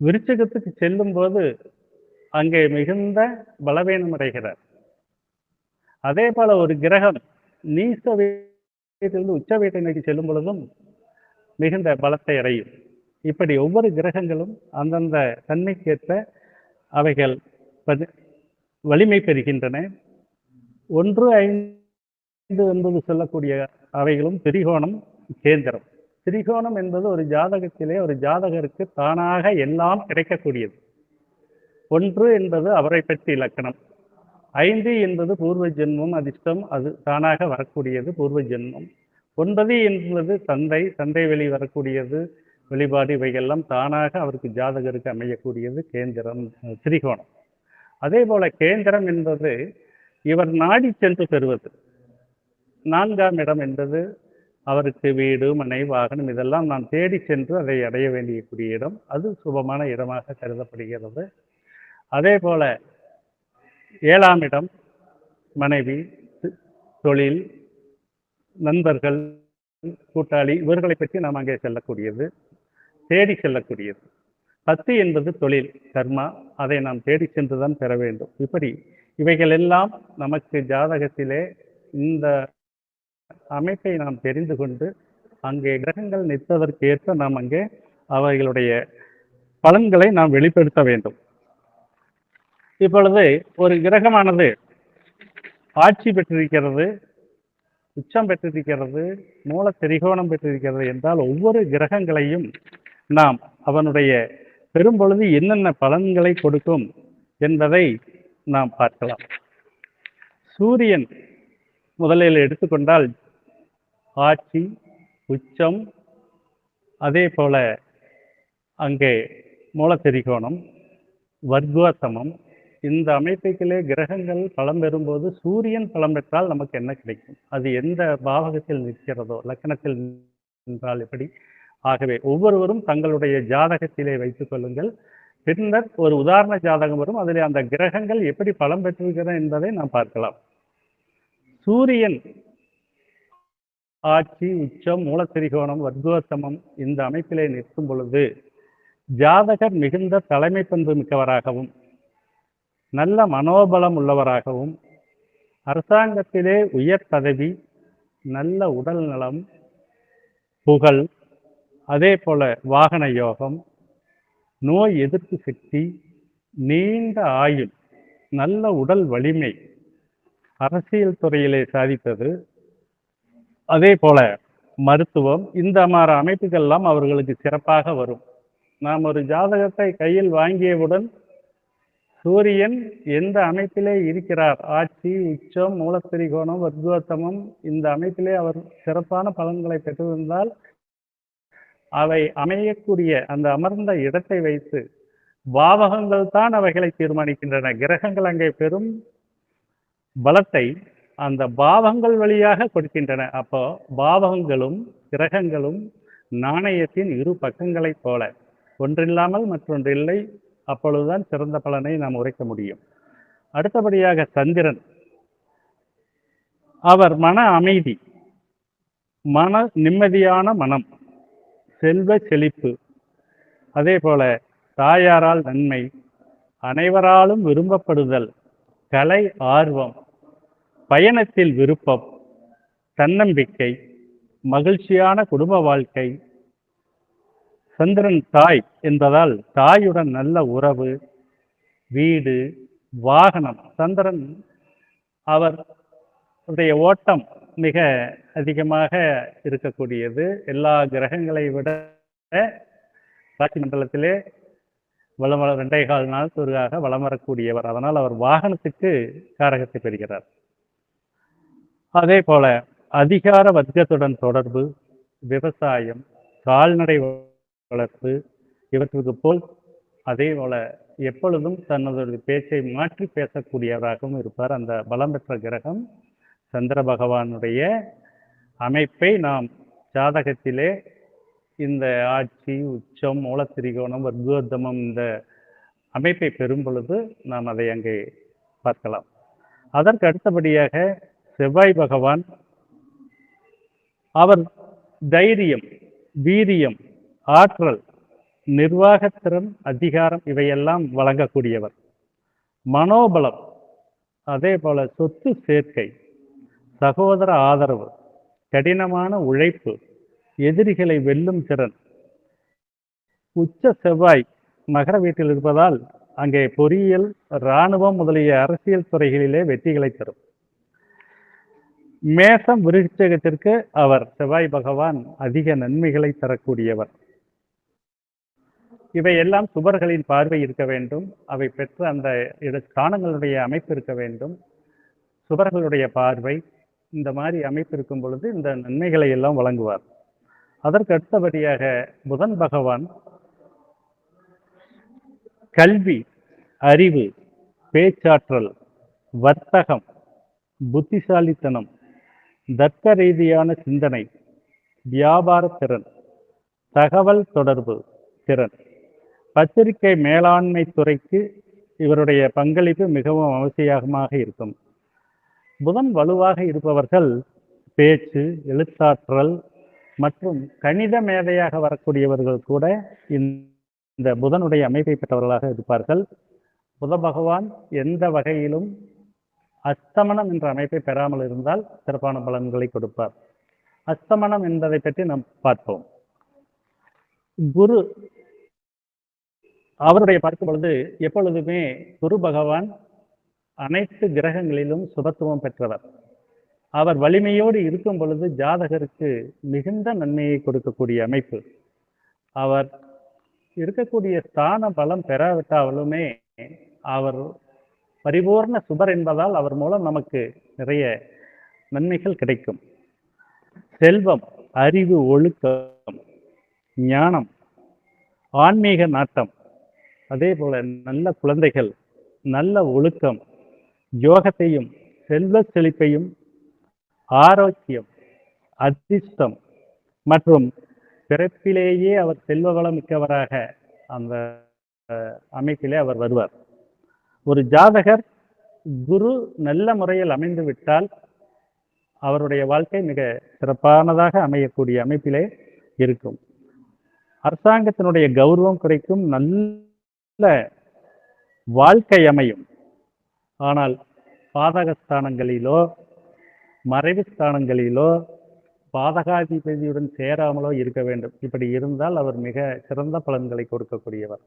விருச்சிகத்துக்கு செல்லும் போது அங்கே மிகுந்த பலவீனம் அடைகிறார். அதே போல ஒரு கிரகம் நீச வீட்டிலிருந்து உச்ச வீட்டை நோக்கி செல்லும் பொழுதும் மிகுந்த பலத்தை அடையும். இப்படி ஒவ்வொரு கிரகங்களும் அந்தந்த தன்மைக்கேற்ப அவைகள் வலிமை பெறுகின்றன. 1, 5 என்பது சொல்லக்கூடிய அவைகளும் திரிகோணம், கேந்திரம். திரிகோணம் என்பது ஒரு ஜாதகத்திலே ஒரு ஜாதகருக்கு தானாக எல்லாம் கிடைக்கக்கூடியது. 1 என்பது அவரை பற்றி இலக்கணம், 5 என்பது பூர்வ ஜென்மம், அதிர்ஷ்டம், அது தானாக வரக்கூடியது பூர்வ ஜென்மம். 9 என்பது தந்தை வழி வரக்கூடியது, வெளிப்பாடு, இவைகள்லாம் தானாக அவருக்கு ஜாதகருக்கு அமையக்கூடியது கேந்திரம், திரிகோணம். அதே போல கேந்திரம் என்பது இவர் நாடி சென்று பெறுவது. 4ஆம் இடம் என்பது அவருக்கு வீடு, மனை, வாகனம் இதெல்லாம் நாம் தேடி சென்று அதை அடைய வேண்டியக்கூடிய இடம். அது சுபமான இடமாக கருதப்படுகிறது. அதே போல 7ஆம் இடம் மனைவி, தொழில், நண்பர்கள், கூட்டாளி, இவர்களை பற்றி நாம் அங்கே செல்லக்கூடியது, தேடி செல்லக்கூடியது. 10 என்பது தொழில், கர்மா, அதை நாம் தேடி சென்றுதான் பெற வேண்டும். இப்படி இவைகள் எல்லாம் நமக்கு ஜாதகத்திலே இந்த அமைப்பை நாம் தெரிந்து கொண்டு அங்கே கிரகங்கள் நிற்பதற்கு ஏற்ப நாம் அங்கே அவைகளுடைய பலன்களை நாம் வெளிப்படுத்த வேண்டும். இப்பொழுது ஒரு கிரகமானது ஆட்சி பெற்றிருக்கிறது, உச்சம் பெற்றிருக்கிறது, மூல திரிகோணம் பெற்றிருக்கிறது என்றால் ஒவ்வொரு கிரகங்களையும் நாம் அவனுடைய பெரும்பொழுது என்னென்ன பலன்களை கொடுக்கும் என்பதை நாம் பார்க்கலாம். சூரியன் முதலில் எடுத்துக்கொண்டால் ஆட்சி, உச்சம், அதே போல அங்கே மூலத்திரிகோணம், வர்க்கோத்தமம், இந்த அமைப்புகளே கிரகங்கள் பலம் பெறும்போது சூரியன் பலம் பெற்றால் நமக்கு என்ன கிடைக்கும், அது எந்த பாவகத்தில் நிற்கிறதோ, லக்கணத்தில் நின்றால் எப்படி. ஆகவே ஒவ்வொருவரும் தங்களுடைய ஜாதகத்திலே வைத்துக் கொள்ளுங்கள். பின்னர் ஒரு உதாரண ஜாதகம் வரும், அதில் அந்த கிரகங்கள் எப்படி பலம் பெற்றிருக்கிறது என்பதை நாம் பார்க்கலாம். சூரியன் ஆட்சி, உச்சம், மூலத்திரிகோணம், வர்க்கோத்தமம் இந்த அமைப்பிலே நிற்கும் பொழுது ஜாதகர் மிகுந்த தலைமை பண்பு மிக்கவராகவும் நல்ல மனோபலம் உள்ளவராகவும், அரசாங்கத்திலே உயர் பதவி, நல்ல உடல் நலம், புகழ், அதே போல வாகன யோகம், நோய் எதிர்ப்பு சக்தி, நீண்ட ஆயுள், நல்ல உடல் வலிமை, அரசியல் துறையிலே சாதித்தது, அதே போல மருத்துவம், இந்த மாதிரி அமைப்புகள்லாம் அவர்களுக்கு சிறப்பாக வரும். நாம் ஒரு ஜாதகத்தை கையில் வாங்கியவுடன் சூரியன் எந்த அமைப்பிலே இருக்கிறார், ஆட்சி, உச்சம், மூலத்திரிகோணம், வர்க்கோத்தமம், இந்த அமைப்பிலே அவர் சிறப்பான பலன்களை பெற்றிருந்தால் அவை அமையக்கூடிய அந்த அமர்ந்த இடத்தை வைத்து பாவகங்கள் தான் அவைகளை தீர்மானிக்கின்றன. கிரகங்கள் அங்கே பெரும் பலத்தை அந்த பாவங்கள் வழியாக கொடுக்கின்றன. அப்போ பாவகங்களும் கிரகங்களும் நாணயத்தின் இரு பக்கங்களைப் போல, ஒன்றில்லாமல் மற்றொன்றில்லை. அப்பொழுதுதான் சிறந்த பலனை நாம் உரைக்க முடியும். அடுத்தபடியாக சந்திரன், அவர் மன அமைதி, மன நிம்மதியான மனம், செல்வ செழிப்பு, அதே போல தாயாரால் நன்மை, அனைவராலும் விரும்பப்படுதல், கலை ஆர்வம், பயணத்தில் விருப்பம், தன்னம்பிக்கை, மகிழ்ச்சியான குடும்ப வாழ்க்கை. சந்திரன் தாய் என்பதால் தாயுடன் நல்ல உறவு, வீடு, வாகனம். சந்திரன் அவருடைய ஓட்டம் மிக அதிகமாக இருக்கக்கூடியது. எல்லா கிரகங்களை விட ராசி மண்டலத்திலே வளம் 2.25 நாள் துருகாக வலம் வரக்கூடியவர். அதனால் அவர் வாகனத்துக்கு காரகத்தை பெறுகிறார். அதே போல அதிகார வர்க்கத்துடன் தொடர்பு, விவசாயம், கால்நடை வளர்ப்பு, இவற்றுக்கு போல் அதே போல எப்பொழுதும் தனது பேச்சை மாற்றி பேசக்கூடியவராகவும் இருப்பார். அந்த பலம் பெற்ற கிரகம் சந்திர பகவானுடைய அமைப்பை நாம் ஜாதகத்திலே இந்த ஆட்சி, உச்சம், மூலத்திரிகோணம், வர்க்கோத்தமம் இந்த அமைப்பை பெறும் பொழுது நாம் அதை அங்கே பார்க்கலாம். அதற்கு அடுத்தபடியாக செவ்வாய் பகவான் அவர் தைரியம், வீரியம், ஆற்றல், நிர்வாகத்திறன், அதிகாரம் இவையெல்லாம் வழங்கக்கூடியவர். மனோபலம், அதே போல சொத்து சேர்க்கை, சகோதர ஆதரவு, கடினமான உழைப்பு, எதிரிகளை வெல்லும் திறன். உச்ச செவ்வாய் மகர வீட்டில் இருப்பதால் அங்கே பொறியியல், இராணுவம் முதலிய அரசியல் துறைகளிலே வெற்றிகளை தரும். மேசம் விருட்சகத்திற்கு அவர் செவ்வாய் பகவான் அதிக நன்மைகளை தரக்கூடியவர். இவை எல்லாம் சுபர்களின் பார்வை இருக்க வேண்டும். அவை பெற்ற அந்த ஸ்தானங்களுடைய அமைப்பு இருக்க வேண்டும். சுபர்களுடைய பார்வை இந்த மாதிரி அமைப்பு இருக்கும் பொழுது இந்த நன்மைகளை எல்லாம் வழங்குவார். அதற்கு அடுத்தபடியாக புதன் பகவான் கல்வி, அறிவு, பேச்சாற்றல், வர்த்தகம், புத்திசாலித்தனம், தர்க்க ரீதியான சிந்தனை, வியாபார திறன், தகவல் தொடர்பு திறன், பத்திரிகை மேலாண்மை துறைக்கு இவருடைய பங்களிப்பு மிகவும் அவசியமாக இருக்கும். புதன் வலுவாக இருப்பவர்கள் பேச்சு, எழுத்தாற்றல் மற்றும் கணித மேதையாக வரக்கூடியவர்கள் கூட இந்த புதனுடைய அமைப்பை பெற்றவர்களாக இருப்பார்கள். புத பகவான் எந்த வகையிலும் அஸ்தமனம் என்ற அமைப்பை பெறாமல் இருந்தால் சிறப்பான பலன்களை கொடுப்பார். அஸ்தமனம் என்பதை பற்றி நாம் பார்ப்போம். குரு அவருடைய பார்க்கும் பொழுது எப்பொழுதுமே குரு பகவான் அனைத்து கிரகங்களிலும் சுபத்துவம் பெற்றவர். அவர் வலிமையோடு இருக்கும் பொழுது ஜாதகருக்கு மிகுந்த நன்மையை கொடுக்கக்கூடிய அமைப்பு. அவர் இருக்கக்கூடிய ஸ்தான பலம் பெறாவிட்டாலுமே அவர் பரிபூர்ண சுபர் என்பதால் அவர் மூலம் நமக்கு நிறைய நன்மைகள் கிடைக்கும். செல்வம், அறிவு, ஒழுக்கம், ஞானம், ஆன்மீக நாட்டம், அதே போல நல்ல குழந்தைகள், நல்ல ஒழுக்கம், யோகத்தையும் செல்வ செழிப்பையும், ஆரோக்கியம், அதிர்ஷ்டம் மற்றும் பிறப்பிலேயே அவர் செல்வ வளம் மிக்கவராக அந்த அமைப்பிலே அவர் வருவார். ஒரு ஜாதகர் குரு நல்ல முறையில் அமைந்து விட்டால் அவருடைய வாழ்க்கை மிக சிறப்பானதாக அமையக்கூடிய அமைப்பிலே இருக்கும். அரசாங்கத்தினுடைய கௌரவம் கிடைக்கும், நல்ல வாழ்க்கை அமையும். ஆனால் பாதகஸ்தானங்களிலோ மறைவு ஸ்தானங்களிலோ பாதகாதிபதியுடன் சேராமலோ இருக்க வேண்டும். இப்படி இருந்தால் அவர் மிக சிறந்த பலன்களை கொடுக்கக்கூடியவர்.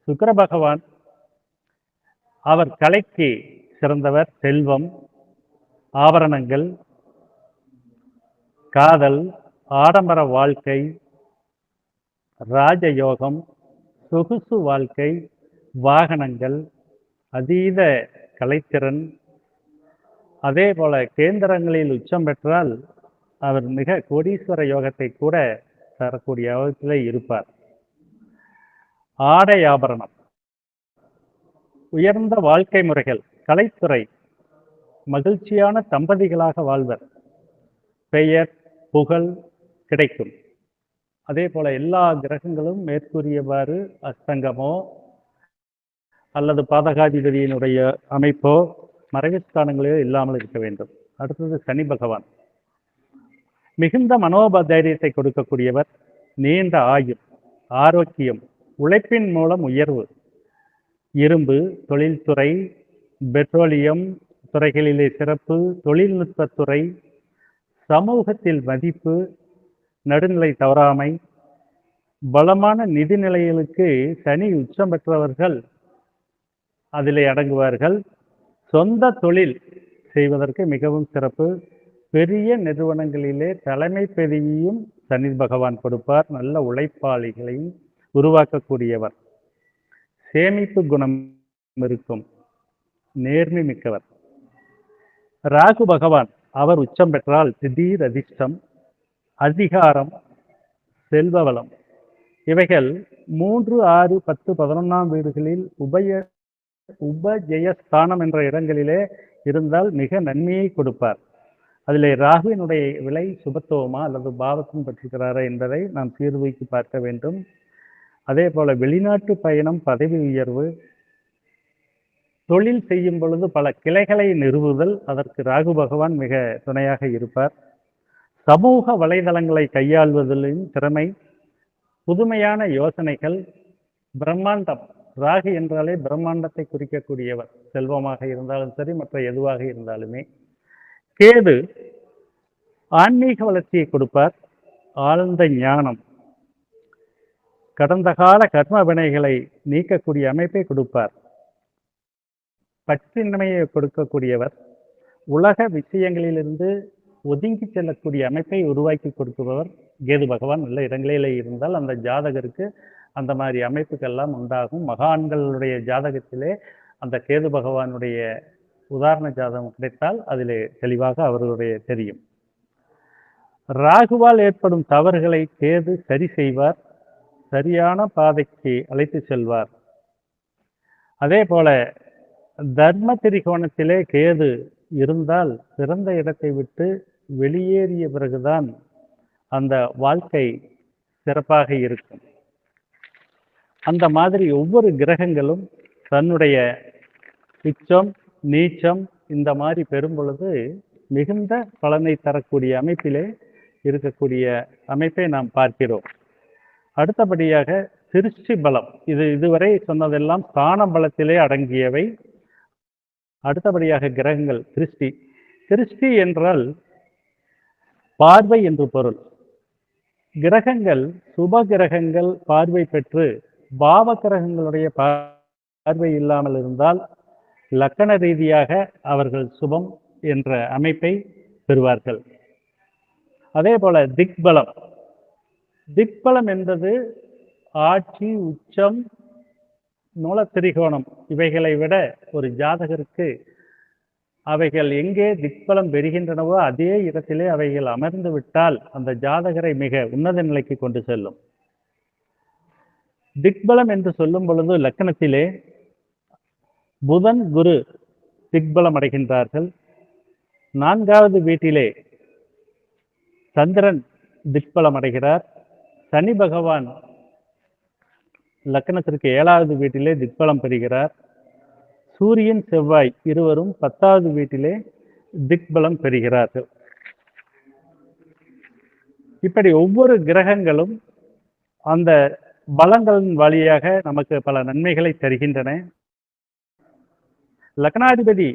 சுக்கிர பகவான் அவர் கலைக்கு சிறந்தவர். செல்வம், ஆபரணங்கள், காதல், ஆடம்பர வாழ்க்கை, ராஜயோகம், சொகுசு வாழ்க்கை, வாகனங்கள், அதீத கலைத்திறன், அதே போல கேந்திரங்களில் உச்சம் பெற்றால் அவர் மிக கோடீஸ்வர யோகத்தை கூட தரக்கூடிய அவற்றிலே இருப்பார். ஆடை ஆபரணம், உயர்ந்த வாழ்க்கை முறைகள், கலைத்துறை, மகிழ்ச்சியான தம்பதிகளாக வாழ்வர். பெயர், புகழ் கிடைக்கும். அதே போல எல்லா கிரகங்களும் மேற்கூறியவாறு அஸ்தங்கமோ அல்லது பாதகாதிபதியினுடைய அமைப்போ மறைவுஸ்தானங்களிலோ இல்லாமல் இருக்க வேண்டும். அடுத்தது சனி பகவான் மிகுந்த மனோதைரியத்தை கொடுக்கக்கூடியவர். நீண்ட ஆயுள், ஆரோக்கியம், உழைப்பின் மூலம் உயர்வு, இரும்பு, தொழில்துறை, பெட்ரோலியம் துறைகளிலே சிறப்பு, தொழில்நுட்பத்துறை, சமூகத்தில் மதிப்பு, நடுநிலை தவறாமை, பலமான நிதிநிலைகளுக்கு சனி உச்சம் பெற்றவர்கள் அதிலே அடங்குவார்கள். சொந்த தொழில் செய்வதற்கு மிகவும் சிறப்பு. பெரிய நிறுவனங்களிலே தலைமை பதவியும் சனி பகவான் கொடுப்பார். நல்ல உழைப்பாளிகளையும் உருவாக்கக்கூடியவர். சேமிப்பு குணம் இருக்கும், நேர்மை மிக்கவர். ராகு பகவான் அவர் உச்சம் பெற்றால் திடீர் அதிர்ஷ்டம், அதிகாரம், செல்வ வளம் இவைகள் 3, 6, 10, 11ஆம் வீடுகளில் உபஜயஸ்தானம் என்ற இடங்களிலே இருந்தால் மிக நன்மையை கொடுப்பார். அதிலே ராகுவினுடைய விலை சுபத்துவமா அல்லது பாவத்துவம் பெற்றிருக்கிறாரா என்பதை நாம் சீர்தூக்கி பார்க்க வேண்டும். அதே போல வெளிநாட்டு பயணம், பதவி உயர்வு, தொழில் செய்யும் பொழுது பல கிளைகளை நிறுவுதல், அதற்கு ராகு பகவான் மிக துணையாக இருப்பார். சமூக வலைதளங்களை கையாள்வதிலும் திறமை, புதுமையான யோசனைகள், பிரம்மாண்டம். ராகு என்றாலே பிரம்மாண்டத்தை குறிக்கக்கூடியவர், செல்வமாக இருந்தாலும் சரி, மற்ற எதுவாக இருந்தாலுமே. கேது ஆன்மீக வளர்ச்சியை கொடுப்பார், ஆழ்ந்த ஞானம், கடந்த கால கர்ம வினைகளை நீக்கக்கூடிய அமைப்பை கொடுப்பார், பற்றின்மையை கொடுக்கக்கூடியவர், உலக விஷயங்களிலிருந்து ஒதுங்கி செல்லக்கூடிய அமைப்பை உருவாக்கி கொடுப்பவர் கேது பகவான். நல்ல இடங்களிலே இருந்தால் அந்த ஜாதகருக்கு அந்த மாதிரி அமைப்புகள்லாம் உண்டாகும். மகான்களுடைய ஜாதகத்திலே அந்த கேது பகவானுடைய உதாரண ஜாதகம் கிடைத்தால் அதிலே தெளிவாக அவர்களுடைய தெரியும். ராகுவால் ஏற்படும் தவறுகளை கேது சரி செய்வார், சரியான பாதைக்கு அழைத்து செல்வார். அதே போல தர்ம திரிகோணத்திலே கேது இருந்தால் பிறந்த இடத்தை விட்டு வெளியேறிய பிறகுதான் அந்த வாழ்க்கை சிறப்பாக இருக்கும். அந்த மாதிரி ஒவ்வொரு கிரகங்களும் தன்னுடைய உச்சம், நீச்சம் இந்த மாதிரி பெறும் பொழுது மிகுந்த பலனை தரக்கூடிய அமைப்பிலே இருக்கக்கூடிய அமைப்பை நாம் பார்க்கிறோம். அடுத்தபடியாக திருஷ்டி பலம். இதுவரை சொன்னதெல்லாம் ஸ்தான பலத்திலே அடங்கியவை. அடுத்தபடியாக கிரகங்கள். திருஷ்டி என்றால் பார்வை என்று பொருள். கிரகங்கள் சுப கிரகங்கள் பார்வை பெற்று பாவ கிரகங்களுடைய பார்வை இல்லாமல் இருந்தால் லக்கண ரீதியாக அவர்கள் சுபம் என்ற அமைப்பை பெறுவார்கள். அதே போல திக்பலம். திக்பலம் என்பது ஆட்சி, உச்சம், மூலத்திரிகோணம் இவைகளை விட ஒரு ஜாதகருக்கு அவைகள் எங்கே திக்பலம் பெறுகின்றனவோ அதே இடத்திலே அவைகள் அமர்ந்து விட்டால் அந்த ஜாதகரை மிக உன்னத நிலைக்கு கொண்டு செல்லும். திக்பலம் என்று சொல்லும் பொழுது லக்கணத்திலே புதன், குரு திக்பலம் அடைகின்றார்கள். 4வது வீட்டிலே சந்திரன் திக்பலம் அடைகிறார். சனி பகவான் லக்கணத்திற்கு 7வது வீட்டிலே திக்பலம் பெறுகிறார். சூரியன், செவ்வாய் இருவரும் 10வது வீட்டிலே திக்பலம் பெறுகிறார்கள். இப்படி ஒவ்வொரு கிரகங்களும் அந்த பலங்களின் வழியாக நமக்கு பல நன்மைகளை தருகின்றன. லக்னாதிபதி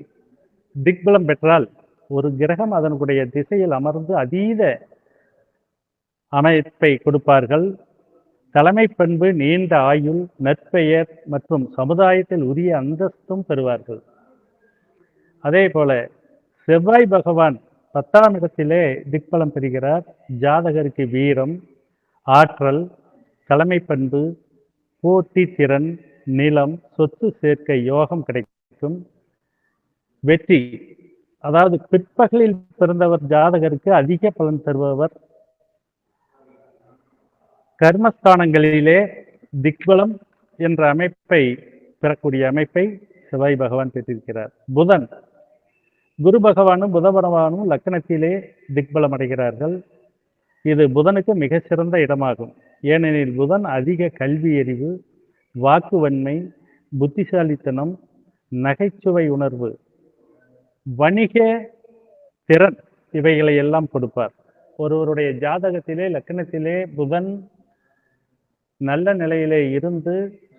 திக்பலம் பெற்றால் ஒரு கிரகம் அதனுடைய திசையில் அமர்ந்து அதீத அமைப்பை கொடுப்பார்கள். தலைமை பண்பு, நீண்ட ஆயுள், நற்பெயர் மற்றும் சமுதாயத்தில் உரிய அந்தஸ்தும் பெறுவார்கள். அதே போல செவ்வாய் பகவான் 10ஆம் இடத்திலே திக்பலம் பெறுகிறார். ஜாதகருக்கு வீரம், ஆற்றல், தலைமை பண்பு, போட்டி திறன், நிலம், சொத்து சேர்க்கை யோகம் கிடைக்கும். வெற்றி, அதாவது பிற்பகலில் பிறந்தவர் ஜாதகருக்கு அதிக பலன் தருபவர். கர்மஸ்தானங்களிலே திக்பலம் என்ற அமைப்பை பெறக்கூடிய அமைப்பை செவ்வாய் பகவான் பெற்றிருக்கிறார். புதன், குரு பகவானும் புத பகவானும் லக்கணத்திலே திக்பலம் அடைகிறார்கள். இது புதனுக்கு மிக சிறந்த இடமாகும். ஏனெனில் புதன் அதிக கல்வி அறிவு, வாக்குவன்மை, புத்திசாலித்தனம், நகைச்சுவை உணர்வு, வணிக திறன் இவைகளை எல்லாம் கொடுப்பார். ஒருவருடைய ஜாதகத்திலே லக்கணத்திலே புதன் நல்ல நிலையிலே இருந்து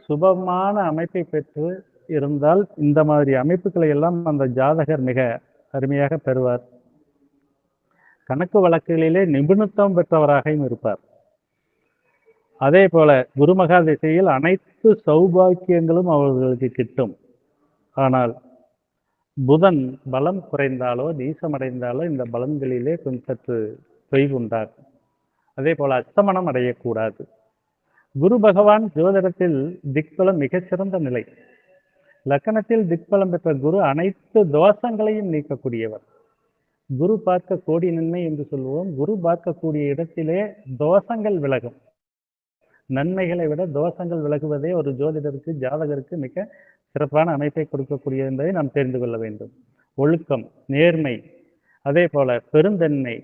சுபமான அமைப்பை பெற்று இருந்தால் இந்த மாதிரி அமைப்புகளை எல்லாம் அந்த ஜாதகர் மிக அருமையாக பெறுவார். கணக்கு வழக்குகளிலே நிபுணத்துவம் பெற்றவராகவும் இருப்பார். அதே போல குருமகா திசையில் அனைத்து சௌபாக்கியங்களும் அவர்களுக்கு கிட்டும். ஆனால் புதன் பலம் குறைந்தாலோ நீசமடைந்தாலோ இந்த பலன்களிலே கொஞ்சம் சற்று தொய்வுண்டாகும். அதே போல அஸ்தமனம் அடையக்கூடாது. குரு பகவான் ஜோதிடத்தில் திக்பலம் மிகச்சிறந்த நிலை. லக்கணத்தில் திக்பலம் பெற்ற குரு அனைத்து தோஷங்களையும் நீக்கக்கூடியவர். குரு பார்க்க கோடி நன்மை என்று சொல்லுவோம். குரு பார்க்கக்கூடிய இடத்திலே தோஷங்கள் விலகும். நன்மைகளை விட தோஷங்கள் விலகுவதே ஒரு ஜோதிடருக்கு, ஜாதகருக்கு மிக சிறப்பான அமைப்பை கொடுக்கக்கூடிய என்பதை நாம் தெரிந்து கொள்ள வேண்டும். ஒழுக்கம், நேர்மை, அதே போல பெருந்தன்மை,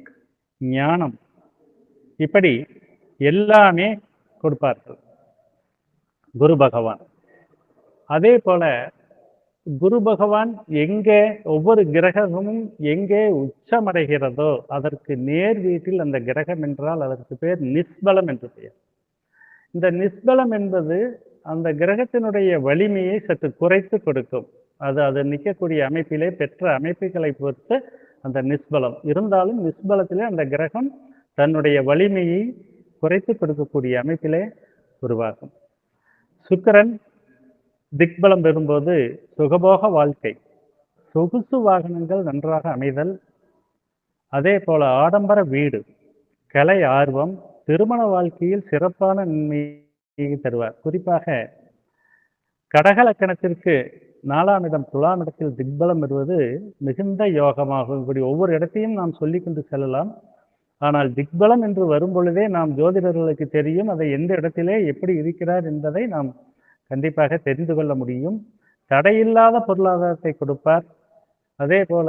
ஞானம், இப்படி எல்லாமே கொடுப்பார்கள் குரு பகவான். அதே போல குரு பகவான் எங்கே ஒவ்வொரு கிரகமும் எங்கே உச்சமடைகிறதோ அதற்கு நேர் வீட்டில் அந்த கிரகம் என்றால் அதற்கு பேர் நிஸ்பலம் என்று பெயர். இந்த நிஸ்பலம் என்பது அந்த கிரகத்தினுடைய வலிமையை சற்று குறைத்து கொடுக்கும். அது நிற்கக்கூடிய அமைப்பிலே பெற்ற அமைப்புகளை பொறுத்து அந்த நிஸ்பலம் இருந்தாலும் நிஸ்பலத்திலே அந்த கிரகம் தன்னுடைய வலிமையை குறைத்து கொடுக்கக்கூடிய அமைப்பிலே உருவாகும். சுக்கிரன் திக்பலம் பெறும்போது சுகபோக வாழ்க்கை, சொகுசு வாகனங்கள் நன்றாக அமைதல், அதே போல ஆடம்பர வீடு, கலை ஆர்வம், திருமண வாழ்க்கையில் சிறப்பான நன்மையை தருவார். குறிப்பாக கடகலக்கணத்திற்கு 4ஆம் இடம் துலாம் இடத்தில் திக்பலம் பெறுவது மிகுந்த யோகமாகும். இப்படி ஒவ்வொரு இடத்தையும் நாம் சொல்லிக் கொண்டு செல்லலாம். ஆனால் திக்பலம் என்று வரும் பொழுதே நாம் ஜோதிடர்களுக்கு தெரியும் அதை எந்த இடத்திலே எப்படி இருக்கிறார் என்பதை நாம் கண்டிப்பாக தெரிந்து கொள்ள முடியும். தடையில்லாத பொருளாதாரத்தை கொடுப்பார். அதே போல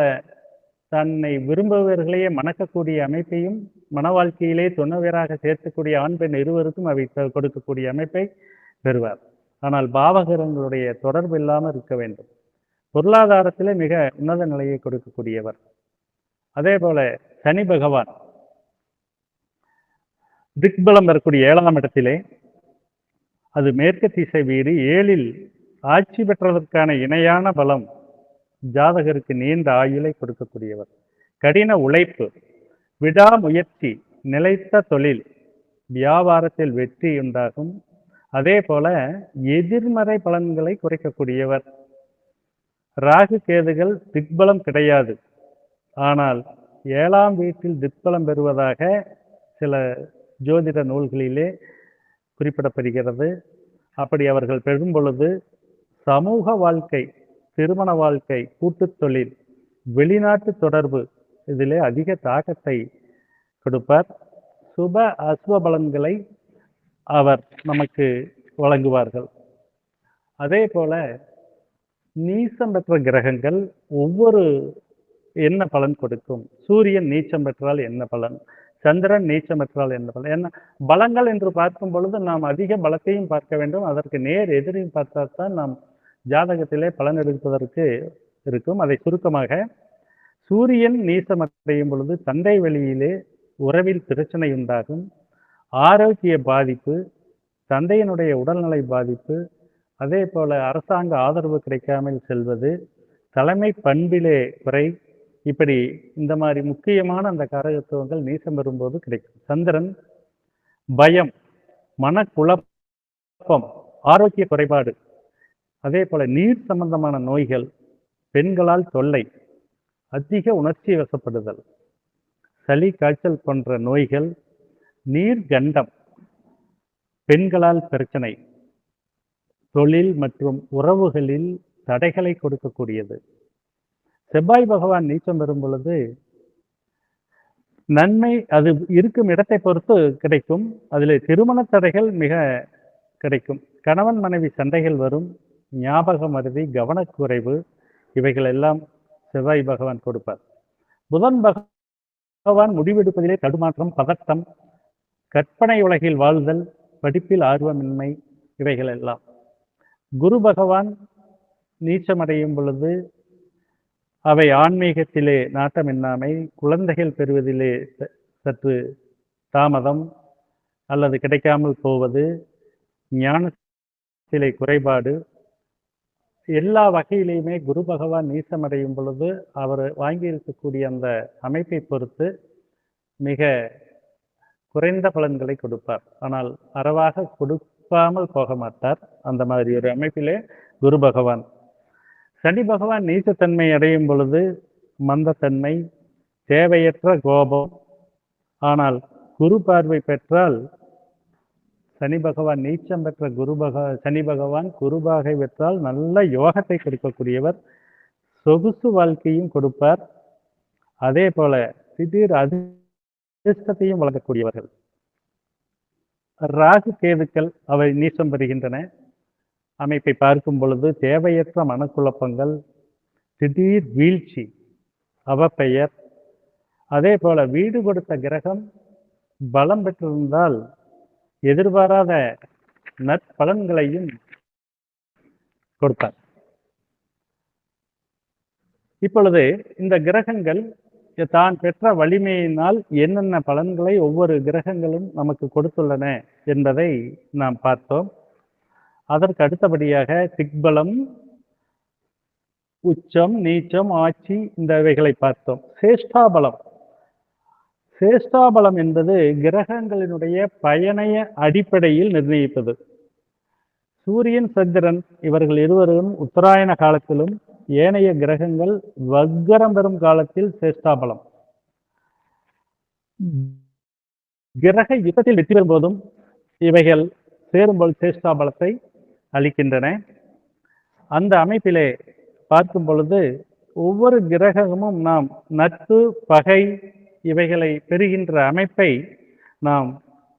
தன்னை விரும்புபவர்களையே மணக்கக்கூடிய அமைப்பையும் மன வாழ்க்கையிலே துணைவராக சேர்க்கக்கூடிய ஆண் பெண் இருவருக்கும் அவை கொடுக்கக்கூடிய அமைப்பை பெறுவார். ஆனால் பாவகரங்களுடைய தொடர்பு இல்லாமல் இருக்க வேண்டும். பொருளாதாரத்திலே மிக உன்னத நிலையை கொடுக்கக்கூடியவர். அதே போல சனி பகவான் திக்பலம் வரக்கூடிய 7ஆம் இடத்திலே அது மேற்கு திசை வீடு 7இல் ஆட்சி பெற்றதற்கான இணையான பலம் ஜாதகருக்கு நீண்ட ஆயுளை கொடுக்கக்கூடியவர். கடின உழைப்பு, விடாமுயற்சி, நிலைத்த தொழில், வியாபாரத்தில் வெற்றி உண்டாகும். அதே போல எதிர்மறை பலன்களை குறைக்கக்கூடியவர். ராகு கேதுகள் திக்பலம் கிடையாது, ஆனால் 7ஆம் வீட்டில் திக்பலம் பெறுவதாக சில ஜோதிட நூல்களிலே குறிப்பிடப்படுகிறது. அப்படி அவர்கள் பெறும் பொழுது சமூக வாழ்க்கை, திருமண வாழ்க்கை, கூட்டுத் தொழில், வெளிநாட்டு தொடர்பு இதிலே அதிக தாக்கத்தை கொடுப்பார். சுப அசுப பலன்களை அவர் நமக்கு வழங்குவார்கள். அதே போல நீச்சம் பெற்ற கிரகங்கள் ஒவ்வொரு என்ன பலன் கொடுக்கும்? சூரியன் நீச்சம் பெற்றால் என்ன பலன்? சந்திரன் நீச்சம் பெற்றால் என்ன பலன்? என்ன பலங்கள் என்று பார்க்கும் பொழுது நாம் அதிக பலத்தையும் பார்க்க வேண்டும். அதற்கு நேர் எதிரையும் பார்த்தால்தான் நாம் ஜாதகத்திலே பலன் எடுப்பதற்கு இருக்கும். அதை சுருக்கமாக, சூரியன் நீசமடையும் பொழுது தந்தை வழியிலே உறவில் பிரச்சனை உண்டாகும், ஆரோக்கிய பாதிப்பு, தந்தையினுடைய உடல்நிலை பாதிப்பு, அதே போல அரசாங்க ஆதரவு கிடைக்காமல் செல்வது, தலைமை பண்பிலே குறை, இப்படி இந்த மாதிரி முக்கியமான அந்த காரகத்துவங்கள் நீசம் வரும்போது கிடைக்கும். சந்திரன் பயம், மனக்குழப்பம், ஆரோக்கிய குறைபாடு, அதே போல நீர் சம்பந்தமான நோய்கள், பெண்களால் தொல்லை, அதிக உணர்ச்சி வசப்படுதல், சளி காய்ச்சல் போன்ற நோய்கள், நீர் கண்டம், பெண்களால் பிரச்சனை, தொழில் மற்றும் உறவுகளில் தடைகளை கொடுக்கக்கூடியது. செவ்வாய் பகவான் நீச்சம் பெறும் பொழுது நன்மை அது இருக்கும் இடத்தை பொறுத்து கிடைக்கும். அதில் திருமண தடைகள் மிக கிடைக்கும். கணவன் மனைவி சண்டைகள் வரும், ஞாபக மறதி, கவனக்குறைவு, இவைகள் எல்லாம் செவ்வாய் பகவான் கொடுப்பார். புதன் பகவான் முடிவெடுப்பதிலே தடுமாற்றம், பதட்டம், கற்பனை உலகில் வாழ்தல், படிப்பில் ஆர்வமின்மை, இவைகள் எல்லாம். குரு பகவான் நீச்சமடையும் பொழுது அவை ஆன்மீகத்திலே நாட்டமின்மை, குழந்தைகள் பெறுவதிலே சற்று தாமதம் அல்லது கிடைக்காமல் போவது, ஞானத்திலே குறைபாடு, எல்லா வகையிலையுமே குரு பகவான் நீசமடையும் பொழுது அவர் வாங்கியிருக்கக்கூடிய அந்த அமைப்பை பொறுத்து மிக குறைந்த பலன்களை கொடுப்பார். ஆனால் அறவாக கொடுக்காமல் போக மாட்டார். அந்த மாதிரி ஒரு அமைப்பிலே குரு பகவான். சனி பகவான் நீச்சத்தன்மை அடையும் பொழுது மந்தத்தன்மை, தேவையற்ற கோபம். ஆனால் குரு பார்வை பெற்றால் சனி பகவான் நீச்சம் பெற்ற சனி பகவான் குருபாகை பெற்றால் நல்ல யோகத்தை கொடுக்கக்கூடியவர், சொகுசு வாழ்க்கையும் கொடுப்பார். அதே போல திடீர் அதிர்ஷ்டத்தையும் வழங்கக்கூடியவர்கள். ராகு கேதுக்கள் அவை நீச்சம் பெறுகின்றன. அமைப்பை பார்க்கும் பொழுது தேவையற்ற மனக்குழப்பங்கள், திடீர் வீழ்ச்சி, அவப்பெயர், அதே போல வீடு கொடுத்த கிரகம் பலம் பெற்றிருந்தால் எதிர்பாராத நற்பலன்களையும் கொடுத்தார். இப்பொழுது இந்த கிரகங்கள் தான் பெற்ற வலிமையினால் என்னென்ன பலன்களை ஒவ்வொரு கிரகங்களும் நமக்கு கொடுத்துள்ளன என்பதை நாம் பார்த்தோம். அதற்கு அடுத்தபடியாக திக்பலம், உச்சம், நீச்சம், ஆட்சி இவைகளை பார்த்தோம். சேஷ்டாபலம். சேஷ்டாபலம் என்பது கிரகங்களினுடைய பயனைய அடிப்படையில் நிர்ணயிப்பது. சூரியன், சந்திரன் இவர்கள் இருவரும் உத்தராயண காலத்திலும் ஏனைய கிரகங்கள் வக்கரம் பெறும் காலத்தில் சேஷ்டாபலம். கிரக யுத்தத்தில் வெற்றி பெறும் போதும் இவைகள் சேரும்போது சேஷ்டாபலத்தை அளிக்கின்றன. அந்த அமைப்பிலே பார்க்கும் பொழுது ஒவ்வொரு கிரகமும் நாம் நட்பு, பகை இவைகளை பெறுகின்ற அமைப்பை நாம்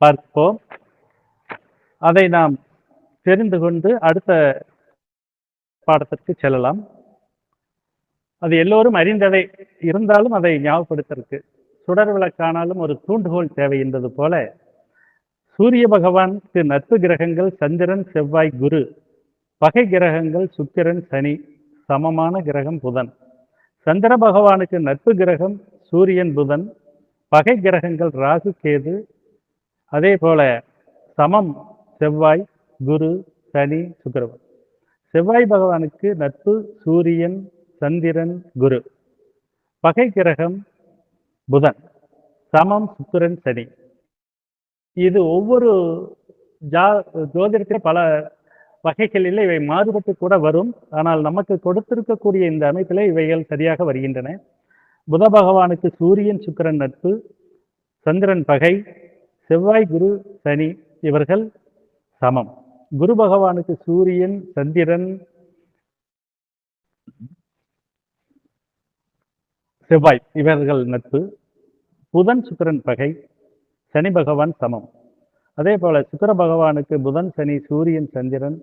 பார்ப்போம். அதை நாம் தெரிந்து கொண்டு அடுத்த பாடத்திற்கு செல்லலாம். அது எல்லோரும் அறிந்ததை இருந்தாலும் அதை ஞாபகப்படுத்திற்கு சுடர் விளக்கானாலும் ஒரு தூண்டுகோல் தேவை என்பது போல சூரிய பகவானுக்கு நட்பு கிரகங்கள் சந்திரன், செவ்வாய், குரு. பகை கிரகங்கள் சுக்கிரன், சனி. சமமான கிரகம் புதன். சந்திர பகவானுக்கு நட்பு கிரகம் சூரியன், புதன். பகை கிரகங்கள் ராகு, கேது. அதே போல சமம் செவ்வாய், குரு, சனி, சுக்கிரன். செவ்வாய் பகவானுக்கு நட்பு சூரியன், சந்திரன், குரு. பகை கிரகம் புதன். சமம் சுக்கிரன், சனி. இது ஒவ்வொரு ஜோதிடத்தில் பல வகைகளில் இவை மாறுபட்டு கூட வரும். ஆனால் நமக்கு கொடுத்திருக்கக்கூடிய இந்த அமைப்பில் இவைகள் சரியாக வருகின்றன. புத பகவானுக்கு சூரியன், சுக்கிரன் நட்பு, சந்திரன் பகை, செவ்வாய், குரு, சனி இவர்கள் சமம். குரு பகவானுக்கு சூரியன், சந்திரன், செவ்வாய் இவர்கள் நட்பு, புதன், சுக்கிரன் பகை, சனி பகவான் சமம். அதே போல சுக்கிர பகவானுக்கு புதன், சனி, சூரியன், சந்திரன்,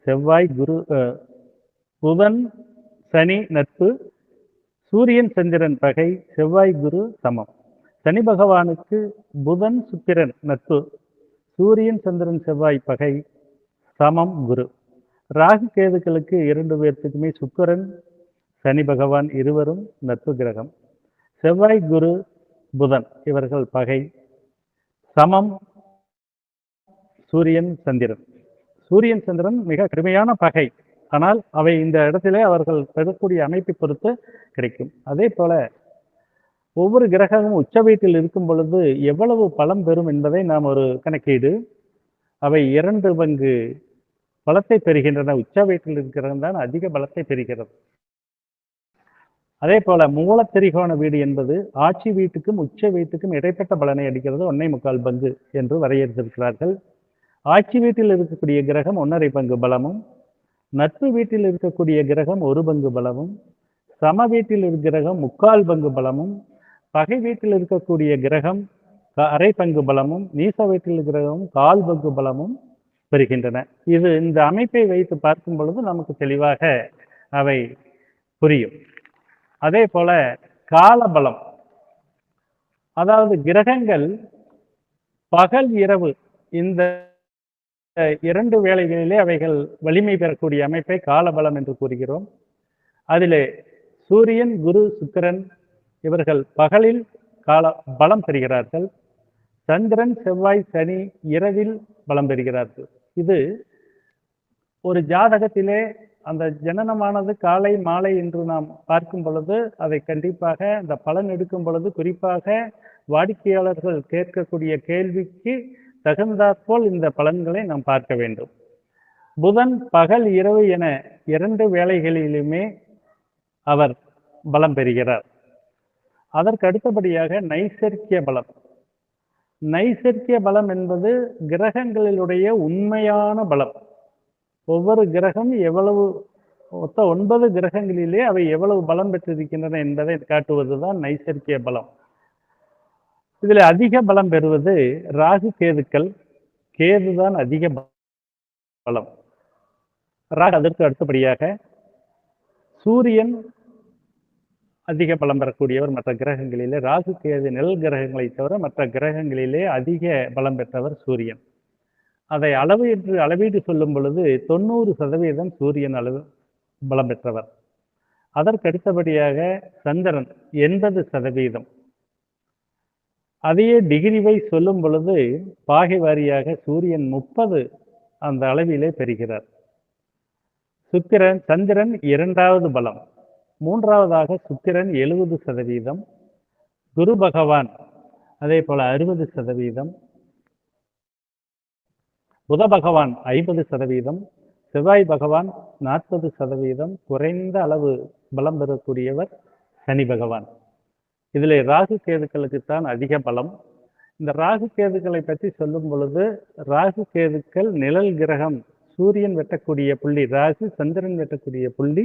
செவ்வாய், குரு, புதன், சனி நட்பு, சூரியன், சந்திரன் பகை, செவ்வாய், குரு சமம். சனி பகவானுக்கு புதன், சுக்கிரன் நட்பு, சூரியன், சந்திரன், செவ்வாய் பகை, சமம், குரு. ராகு கேதுக்களுக்கு இரண்டு பேர்த்துக்குமே சுக்கிரன், சனி பகவான் இருவரும் நட்பு கிரகம். செவ்வாய், குரு, புதன் இவர்கள் பகை, சமம், சூரியன், சந்திரன். சூரியன், சந்திரன் மிக கடுமையான பகை. ஆனால் அவை இந்த இடத்திலே அவர்கள் பெறக்கூடிய அமைப்பை பொறுத்து கிடைக்கும். அதே போல ஒவ்வொரு கிரகமும் உச்ச வீட்டில் இருக்கும் பொழுது எவ்வளவு பலம் பெறும் என்பதை நாம் ஒரு கணக்கீடு. அவை 2 பங்கு பலத்தை பெறுகின்றன. உச்ச வீட்டில் இருக்கிறது தான் அதிக பலத்தை பெறுகிறது. அதே போல மூலத்திரிகோண வீடு என்பது ஆட்சி வீட்டுக்கும் உச்ச வீட்டுக்கும் இடைப்பட்ட பலனை அளிக்கிறது. 1.25 பங்கு என்று வரையறுத்திருக்கிறார்கள். ஆட்சி வீட்டில் இருக்கக்கூடிய கிரகம் 1.5 பங்கு பலமும், நட்பு வீட்டில் இருக்கக்கூடிய கிரகம் 1 பங்கு பலமும், சம வீட்டில் இருக்கிற கிரகம் 3/4 பங்கு பலமும், பகை வீட்டில் இருக்கக்கூடிய கிரகம் 1/2 பங்கு பலமும், நீச வீட்டில் இருக்கிற கிரகம் 1/4 பங்கு பலமும் பெறுகின்றன. இது இந்த அமைப்பை வைத்து பார்க்கும் பொழுது நமக்கு தெளிவாக அவை புரியும். அதே போல காலபலம், அதாவது கிரகங்கள் பகல் இரவு இந்த 2 வேளைகளிலே அவைகள் வலிமை பெறக்கூடிய அமைப்பை காலபலம் என்று கூறுகிறோம். அதிலே சூரியன், குரு, சுக்கிரன் இவர்கள் பகலில் பலம் பெறுகிறார்கள். சந்திரன், செவ்வாய், சனி இரவில் பலம் பெறுகிறார்கள். இது ஒரு ஜாதகத்திலே அந்த ஜனனமானது காலை மாலை என்று நாம் பார்க்கும் பொழுது அதை கண்டிப்பாக அந்த பலன் எடுக்கும் பொழுது குறிப்பாக வாடிக்கையாளர்கள் கேட்கக்கூடிய கேள்விக்கு தகுந்தாற்போல் இந்த பலன்களை நாம் பார்க்க வேண்டும். புதன் பகல் இரவு என 2 வேளைகளிலுமே அவர் பலம் பெறுகிறார். அதற்கு அடுத்தபடியாக நைசர்கிய பலம். நைசர்கிய பலம் என்பது கிரகங்களிலுடைய உண்மையான பலம். ஒவ்வொரு கிரகம் எவ்வளவு மொத்த 9 கிரகங்களிலே அவை எவ்வளவு பலம் பெற்றிருக்கின்றன என்பதை காட்டுவதுதான் நைசர்கிய பலம். இதில் அதிக பலம் பெறுவது ராகு கேதுக்கள். கேதுதான் அதிக பலம். ராகு அதற்கு அடுத்தபடியாக சூரியன் அதிக பலம் பெறக்கூடியவர் மற்ற கிரகங்களிலே. ராகு கேது நிழல் கிரகங்களை தவிர மற்ற கிரகங்களிலே அதிக பலம் பெற்றவர் சூரியன். அதை அளவீடு சொல்லும் பொழுது 90% சூரியன் பலம் பெற்றவர். அதற்கடுத்தபடியாக சந்திரன் 80%. அதையே டிகிரி வைஸ் சொல்லும் பொழுது பாகை வாரியாக சூரியன் 30 அந்த அளவிலே பெறுகிறார். சந்திரன் 2வது பலம். 3வதாக சுக்கிரன் 70%, குரு பகவான் அதே போல 60%, புத பகவான் 50%, செவ்வாய் பகவான் 40%, குறைந்த அளவு பலம் பெறக்கூடியவர் சனி பகவான். இதில் ராகு கேதுக்களுக்குத்தான் அதிக பலம். இந்த ராகு கேதுக்களை பற்றி சொல்லும் பொழுது ராகு கேதுக்கள் நிழல் கிரகம். சூரியன் வெட்டக்கூடிய புள்ளி ராகு, சந்திரன் வெட்டக்கூடிய புள்ளி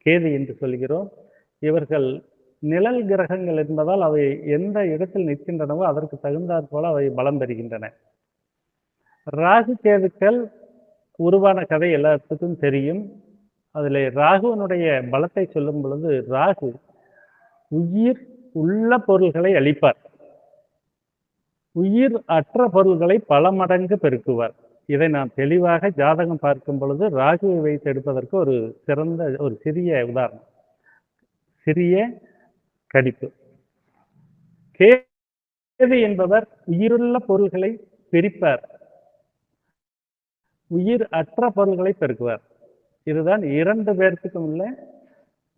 கேது என்று சொல்கிறோம். இவர்கள் நிழல் கிரகங்கள் என்பதால் அவை எந்த இடத்தில் நிற்கின்றனவோ அதற்கு தகுந்தாற் போல அவை பலம் பெறுகின்றன. ராகு கேதுக்கள் உருவான கதை எல்லாத்துக்கும் தெரியும். அதில் ராகுவனுடைய பலத்தை சொல்லும் பொழுது ராகு உயிர் உள்ள பொருள்களை அளிப்பார், உயிர் அற்ற பொருள்களை பல மடங்கு பெருக்குவார். இதை நாம் தெளிவாக ஜாதகம் பார்க்கும் பொழுது ராகுவை வைத்து எடுப்பதற்கு ஒரு சிறிய உதாரணம், சிறிய கணிப்பு. கேது என்பவர் உயிருள்ள பொருள்களை பிரிப்பார், உயிர் அற்ற பொருள்களை பெருக்குவார். இதுதான் 2 பேர்த்துக்கும் உள்ள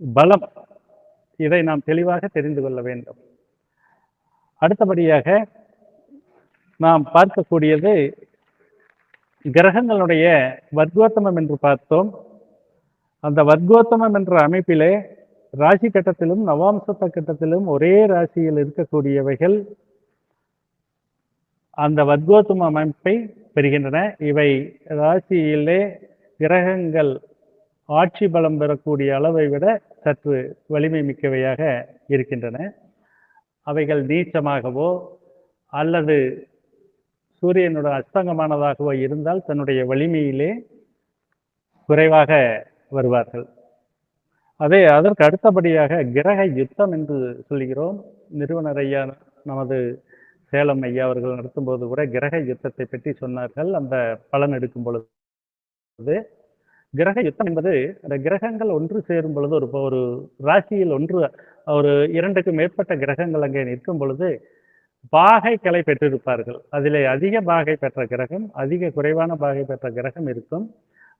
பலம். இதை நாம் தெளிவாக தெரிந்து கொள்ள வேண்டும். அடுத்தபடியாக நாம் பார்க்கக்கூடியது கிரகங்களுடைய வர்க்கோத்தமம் என்று பார்த்தோம். அந்த வர்க்கோத்தமம் என்ற அமைப்பிலே ராசி கட்டத்திலும் நவாம்சத்த கட்டத்திலும் ஒரே ராசியில் இருக்கக்கூடியவைகள் அந்த வர்க்கோத்தம அமைப்பை பெறுகின்றன. இவை ராசியிலே கிரகங்கள் ஆட்சி பலம் பெறக்கூடிய அளவை விட சற்று வலிமை மிக்கவையாக இருக்கின்றன. அவைகள் நீச்சமாகவோ அல்லது சூரியனோட அஸ்தங்கமானதாகவோ இருந்தால் தன்னுடைய வலிமையிலே குறைவாக வருவார்கள். அதற்கு அடுத்தபடியாக கிரக யுத்தம் என்று சொல்கிறோம். நிறுவனர் ஐயா நமது சேலம் ஐயா அவர்கள் நடத்தும்போது கூட கிரக யுத்தத்தை பற்றி சொன்னார்கள். அந்த பலன் எடுக்கும் பொழுது கிரக யுத்தம் என்பது அந்த கிரகங்கள் ஒன்று சேரும் பொழுது ஒரு ராசியில் ஒரு 2க்கு மேற்பட்ட கிரகங்கள் அங்கே நிற்கும் பொழுது பாகைகளை பெற்றிருப்பார்கள். அதிலே அதிக பாகை பெற்ற கிரகம், அதிக குறைவான பாகை பெற்ற கிரகம் இருக்கும்.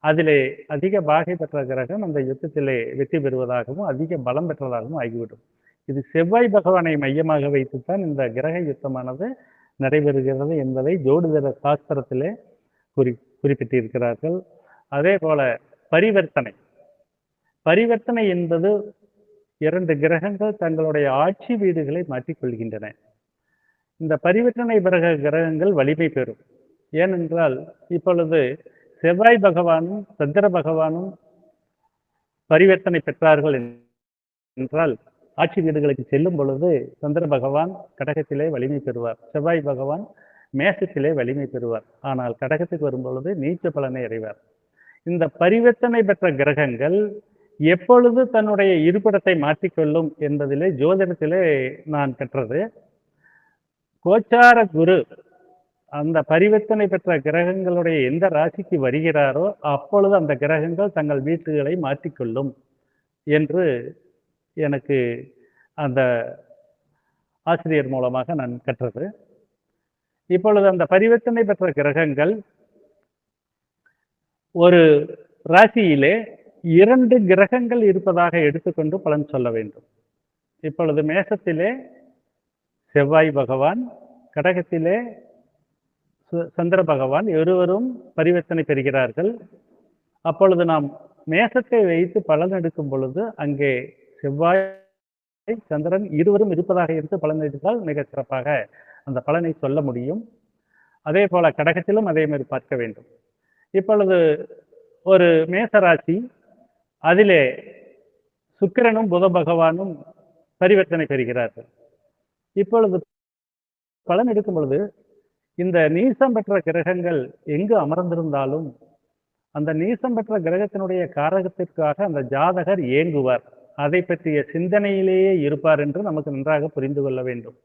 அதிலே அதிக பாகை பெற்ற கிரகம் அந்த யுத்தத்திலே வெற்றி பெறுவதாகவும் அதிக பலம் பெற்றதாகவும் ஆகிவிடும். இது செவ்வாய் பகவானை மையமாக வைத்துத்தான் இந்த கிரக யுத்தமானது நடைபெறுகிறது என்பதை ஜோதிட சாஸ்திரத்திலே குறிப்பிட்டிருக்கிறார்கள். அதே போல பரிவர்த்தனை என்பது 2 கிரகங்கள் தங்களுடைய ஆட்சி வீடுகளை மாற்றிக்கொள்கின்றன. இந்த பரிவர்த்தனை பிறகு கிரகங்கள் வலிமை பெறும். ஏனென்றால் இப்பொழுது செவ்வாய் பகவானும் சந்திர பகவானும் பரிவர்த்தனை பெற்றார்கள் என்றால் ஆட்சி வீடுகளுக்கு செல்லும் பொழுது சந்திர பகவான் கடகத்திலே வலிமை பெறுவார், செவ்வாய் பகவான் மேசத்திலே வலிமை பெறுவார். ஆனால் கடகத்துக்கு வரும் பொழுது நீச்ச பலனை அடைவார். இந்த பரிவர்த்தனை பெற்ற கிரகங்கள் எப்பொழுது தன்னுடைய இருப்பிடத்தை மாற்றிக்கொள்ளும் என்பதிலே ஜோதிடத்திலே நான் கற்றது. கோச்சார குரு அந்த பரிவர்த்தனை பெற்ற கிரகங்களுடைய எந்த ராசிக்கு வருகிறாரோ அப்பொழுது அந்த கிரகங்கள் தங்கள் வீட்டுகளை மாற்றிக்கொள்ளும் என்று எனக்கு அந்த ஆசிரியர் மூலமாக நான் கற்றது. இப்பொழுது அந்த பரிவர்த்தனை பெற்ற கிரகங்கள் ஒரு ராசியிலே 2 கிரகங்கள் இருப்பதாக எடுத்துக்கொண்டு பலன் சொல்ல வேண்டும். இப்பொழுது மேசத்திலே செவ்வாய் பகவான், கடகத்திலே சந்திர பகவான் இருவரும் பரிவர்த்தனை பெறுகிறார்கள். அப்பொழுது நாம் மேசத்தை வைத்து பலன் எடுக்கும் பொழுது அங்கே செவ்வாய் சந்திரன் இருவரும் இருப்பதாக எடுத்து பலன் எடுத்தால் மிக சிறப்பாக அந்த பலனை சொல்ல முடியும். அதே போல கடகத்திலும் அதே மாதிரி பார்க்க வேண்டும். இப்பொழுது ஒரு மேசராசி, அதிலே சுக்கிரனும் புத பகவானும் பரிவர்த்தனை பெறுகிறார்கள். இப்பொழுது பலன் எடுக்கும் பொழுது இந்த நீசம் பெற்ற கிரகங்கள் எங்கு அமர்ந்திருந்தாலும் அந்த நீசம் பெற்ற கிரகத்தினுடைய காரகத்திற்காக அந்த ஜாதகர் ஏங்குவார். அதை பற்றிய சிந்தனையிலேயே இருப்பார் என்று நமக்கு நன்றாக புரிந்து கொள்ள வேண்டும்.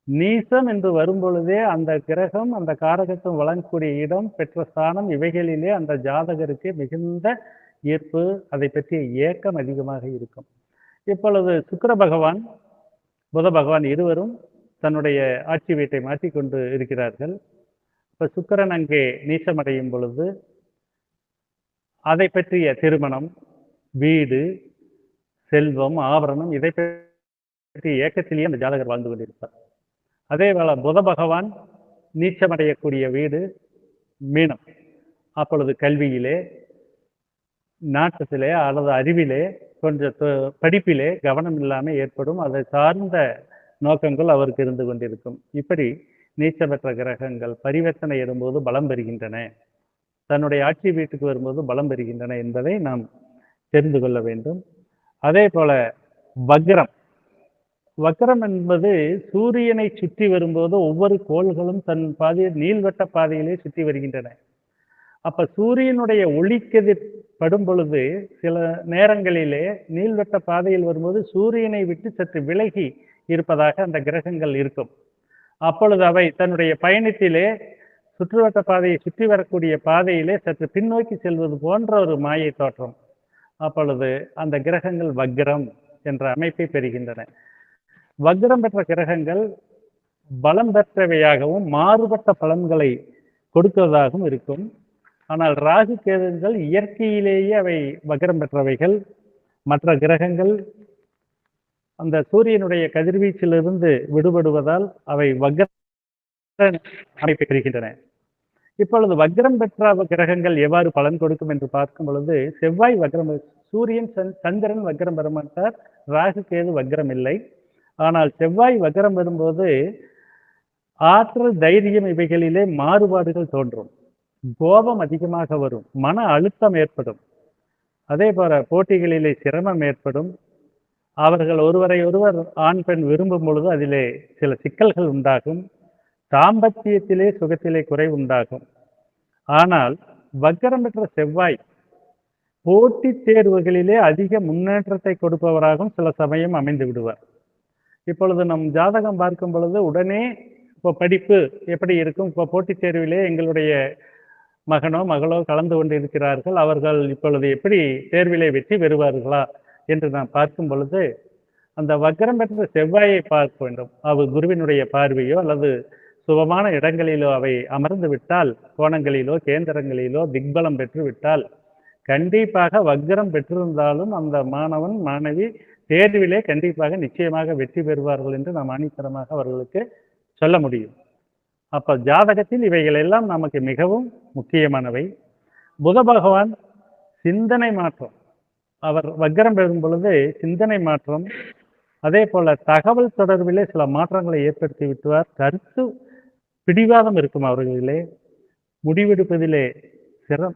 நீசம் என்று வரும்பொழுதே அந்த கிரகம் அந்த காரகத்துவம் வழங்கக்கூடிய இடம் பெற்ற ஸ்தானம் இவைகளிலே அந்த ஜாதகருக்கு மிகுந்த ஈர்ப்பு, அதை பற்றிய ஏக்கம் அதிகமாக இருக்கும். இப்பொழுது சுக்கிர பகவான் புத பகவான் இருவரும் தன்னுடைய ஆட்சி வீட்டை மாற்றிக்கொண்டு இருக்கிறார்கள். இப்ப சுக்கிரன் அங்கே நீசமடையும் பொழுது அதை பற்றிய திருமணம், வீடு, செல்வம், ஆபரணம் இதை பற்றிய ஏக்கத்திலேயே அந்த ஜாதகர் வாழ்ந்து கொண்டிருப்பார். அதே போல புத பகவான் நீச்சமடையக்கூடிய வீடு மீனம். அப்பொழுது கல்வியிலே, நாட்டத்திலே அல்லது அறிவிலே கொஞ்சம் படிப்பிலே கவனம் இல்லாமல் ஏற்படும். அதை சார்ந்த நோக்கங்கள் அவருக்கு இருந்து கொண்டிருக்கும். இப்படி நீச்சம் பெற்ற கிரகங்கள் பரிவர்த்தனை இடும்போது பலம் பெறுகின்றன, தன்னுடைய ஆட்சி வீட்டுக்கு வரும்போது பலம் பெறுகின்றன என்பதை நாம் தெரிந்து கொள்ள வேண்டும். அதே போல வக்ரம். வக்ரம் என்பது சூரியனை சுற்றி வரும்போது ஒவ்வொரு கோள்களும் தன் பாதையில் நீள்வட்ட பாதையிலே சுற்றி வருகின்றன. அப்ப சூரியனுடைய ஒளிக்கதிர் படும் பொழுது சில நேரங்களிலே நீள்வட்ட பாதையில் வரும்போது சூரியனை விட்டு சற்று விலகி இருப்பதாக அந்த கிரகங்கள் இருக்கும். அப்பொழுது அவை தன்னுடைய பயணத்திலே சுற்றுவட்ட பாதையை சுற்றி வரக்கூடிய பாதையிலே சற்று பின்னோக்கி செல்வது போன்ற ஒரு மாயை தோற்றம். அப்பொழுது அந்த கிரகங்கள் வக்ரம் என்ற அமைப்பை பெறுகின்றன. வக்ரம் பெற்ற கிரகங்கள் பலம் பெற்றவையாகவும் மாறுபட்ட பலன்களை கொடுப்பதாகவும் இருக்கும். ஆனால் ராகு கேதுகள் இயற்கையிலேயே அவை வக்ரம் பெற்றவைகள். மற்ற கிரகங்கள் அந்த சூரியனுடைய கதிர்வீச்சிலிருந்து விடுபடுவதால் அவை வக்ர அமைப்பை பெறுகின்றன. இப்பொழுது வக்ரம் பெற்ற கிரகங்கள் எவ்வாறு பலன் கொடுக்கும் என்று பார்க்கும் பொழுது செவ்வாய் வக்ரம், சூரியன் சந்திரன் வக்ரம் பெற மாட்டார், ராகு கேது வக்ரம் இல்லை. ஆனால் செவ்வாய் வக்ரம் வரும்போது ஆற்றல், தைரியம் இவைகளிலே மாறுபாடுகள் தோன்றும், கோபம் அதிகமாக வரும், மன அழுத்தம் ஏற்படும். அதே போல போட்டிகளிலே சிரமம் ஏற்படும். அவர்கள் ஒருவரை ஒருவர் ஆண் பெண் விரும்பும் பொழுது அதிலே சில சிக்கல்கள் உண்டாகும். தாம்பத்தியத்திலே சுகத்திலே குறைவு உண்டாகும். ஆனால் வக்ரம் பெற்ற செவ்வாய் போட்டித் தேர்வுகளிலே அதிக முன்னேற்றத்தை கொடுப்பவராகவும் சில சமயம் அமைந்து விடுவார். இப்பொழுது நம் ஜாதகம் பார்க்கும் பொழுது உடனே இப்போ படிப்பு எப்படி இருக்கும், இப்போ போட்டித் தேர்விலே எங்களுடைய மகனோ மகளோ கலந்து கொண்டிருக்கிறார்கள், அவர்கள் இப்பொழுது எப்படி தேர்விலே வெற்றி பெறுவார்களா என்று நாம் பார்க்கும் பொழுது அந்த வக்ரம் பெற்ற செவ்வாயை பார்க்க வேண்டும். அவர் குருவினுடைய பார்வையோ அல்லது சுபமான இடங்களிலோ அவை அமர்ந்து விட்டால், கோணங்களிலோ கேந்திரங்களிலோ திக்பலம் பெற்று விட்டால் கண்டிப்பாக வக்ரம் பெற்றிருந்தாலும் அந்த மாணவன் மாணவி தேர்விலே கண்டிப்பாக நிச்சயமாக வெற்றி பெறுவார்கள் என்று நாம் ஆணித்தரமாக அவர்களுக்கு சொல்ல முடியும். அப்ப ஜாதகத்தில் இவைகள் எல்லாம் நமக்கு மிகவும் முக்கியமானவை. புத பகவான் சிந்தனை மாற்றம், அவர் வக்ரம் பெறும் பொழுது சிந்தனை மாற்றம், அதே போல தகவல் தொடர்பிலே சில மாற்றங்களை ஏற்படுத்தி விட்டுவார். கருத்து பிடிவாதம் இருக்கும் அவர்களிலே, முடிவெடுப்பதிலே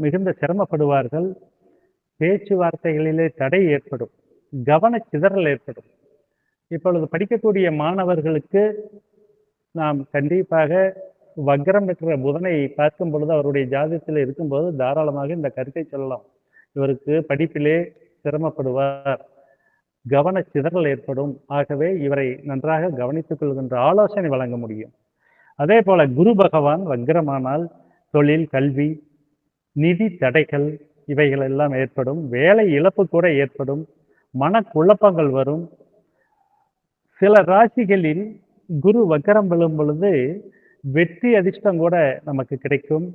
மிகுந்த சிரமப்படுவார்கள். பேச்சுவார்த்தைகளிலே தடை ஏற்படும், கவன சிதறல் ஏற்படும். இப்பொழுது படிக்கக்கூடிய மாணவர்களுக்கு நாம் கண்டிப்பாக வக்ரம் பெற்ற புதனை பார்க்கும் பொழுது அவருடைய ஜாதகத்தில் இருக்கும்போது தாராளமாக இந்த கருத்தை சொல்லலாம். இவருக்கு படிப்பிலே சிரமப்படுவார், கவன சிதறல் ஏற்படும், ஆகவே இவரை நன்றாக கவனித்துக் கொள்கின்ற ஆலோசனை வழங்க முடியும். அதே போல குரு பகவான் வக்ரமானால் தொழில், கல்வி, நிதி தடைகள் இவைகள் எல்லாம் ஏற்படும். வேலை இழப்பு கூட ஏற்படும், மனக்குழப்பங்கள் வரும். சில ராசிகளில் குரு வக்ரம் விழும் பொழுது வெற்றி அதிர்ஷ்டம் கூட நமக்கு கிடைக்கும்.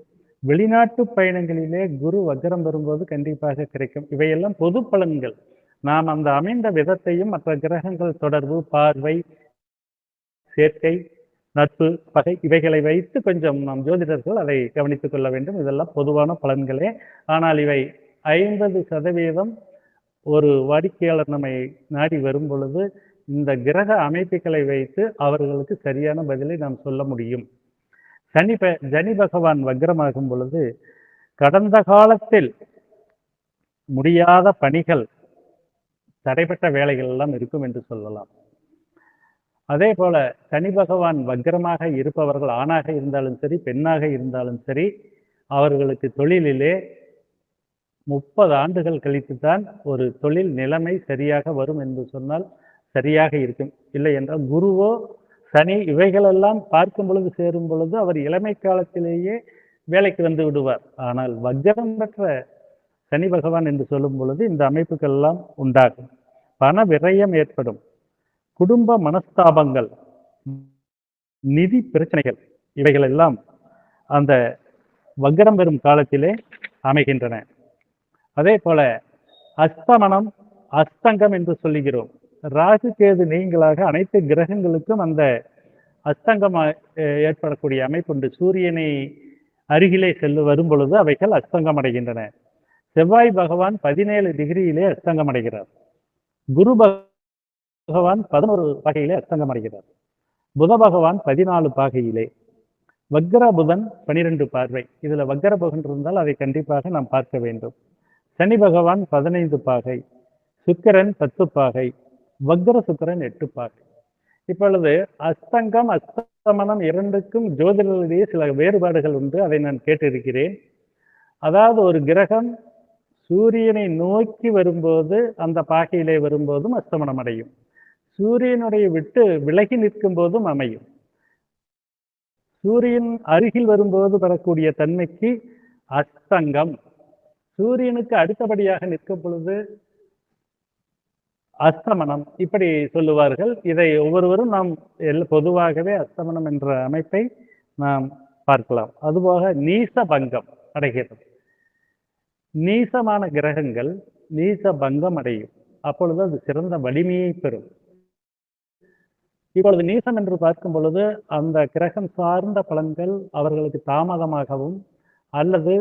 வெளிநாட்டு பயணங்களிலே குரு வக்ரம் வரும்போது கண்டிப்பாக கிடைக்கும். இவையெல்லாம் பொது பலன்கள். நாம் அந்த அமைந்த விதத்தையும் மற்ற கிரகங்கள் தொடர்பு, பார்வை, சேர்க்கை, நட்பு, பகை இவைகளை வைத்து கொஞ்சம் நாம் ஜோதிடர்கள் அதை கவனித்துக் கொள்ள வேண்டும். இதெல்லாம் பொதுவான பலன்களே. ஆனால் இவை 50% ஒரு வாடிக்கையாளர் நம்மை நாடி வரும் பொழுது இந்த கிரக அமைப்புகளை வைத்து அவர்களுக்கு சரியான பதிலை நாம் சொல்ல முடியும். சனி பகவான் வக்ரமாகும் பொழுது கடந்த காலத்தில் முடியாத பணிகள், தடைப்பட்ட வேலைகள் எல்லாம் இருக்கும் என்று சொல்லலாம். அதே போல சனி பகவான் வக்ரமாக இருப்பவர்கள் ஆணாக இருந்தாலும் சரி பெண்ணாக இருந்தாலும் சரி அவர்களுக்கு தொழிலிலே 30 ஆண்டுகள் கழித்து தான் ஒரு தொழில் நிலைமை சரியாக வரும் என்று சொன்னால் சரியாக இருக்கும். இல்லை என்றால் குருவோ சனி இவைகளெல்லாம் பார்க்கும் பொழுது சேரும் பொழுது அவர் இளமை காலத்திலேயே வேலைக்கு வந்து விடுவார். ஆனால் வக்ரம் பெற்ற சனி பகவான் என்று சொல்லும் பொழுது இந்த அமைப்புகள் எல்லாம் உண்டாகும். பண விரயம் ஏற்படும், குடும்ப மனஸ்தாபங்கள், நிதி பிரச்சனைகள் இவைகள் எல்லாம் அந்த வக்ரம் பெறும் காலத்திலே அமைகின்றன. அதே போல அஸ்தமனம், அஸ்தங்கம் என்று சொல்லுகிறோம். ராகு கேது நீங்களாக அனைத்து கிரகங்களுக்கும் அந்த அஸ்தங்கம் ஏற்படக்கூடிய அமைப்பு உண்டு. சூரியனை அருகிலே வரும் பொழுது அவைகள் அஸ்தங்கம் அடைகின்றன. செவ்வாய் பகவான் 17 டிகிரியிலே அஸ்தங்கம் அடைகிறார். குரு பகவான் 11 பாகையிலே அஸ்தங்கம் அடைகிறார். புத பகவான் 14 பாகையிலே. வக்ர புதன் 12 பார்வை. இதுல வக்ர புதன் இருந்தால் அதை கண்டிப்பாக நாம் பார்க்க வேண்டும். சனி பகவான் 15 பாகை, சுக்கிரன் 10 பாகை, வக்ர சுக்கிரன் 8 பாகை. இப்பொழுது அஸ்தங்கம் அஸ்தமனம் இரண்டுக்கும் ஜோதிடத்திலேயே சில வேறுபாடுகள் உண்டு. அதை நான் கேட்டிருக்கிறேன். அதாவது ஒரு கிரகம் சூரியனை நோக்கி வரும்போது அந்த பாகையிலே வரும்போதும் அஸ்தமனம் அடையும், சூரியனுடைய விட்டு விலகி நிற்கும் போதும் அமையும். சூரியன் அருகில் வரும்போது பெறக்கூடிய தன்மைக்கு அஸ்தங்கம், சூரியனுக்கு அடுத்தபடியாக நிற்கும் பொழுது அஸ்தமனம், இப்படி சொல்லுவார்கள். இதை ஒவ்வொருவரும் நாம் பொதுவாகவே அஸ்தமனம் என்ற அமைப்பை நாம் பார்க்கலாம். அதுபோக நீச பங்கம் அடைகிறது. நீசமான கிரகங்கள் நீச பங்கம் அடையும், அப்பொழுது அது சிறந்த வலிமையை பெறும். இப்பொழுது நீசம் என்று பார்க்கும் பொழுது அந்த கிரகம் சார்ந்த பலன்கள் அவர்களுக்கு தாமதமாகவும் அல்லது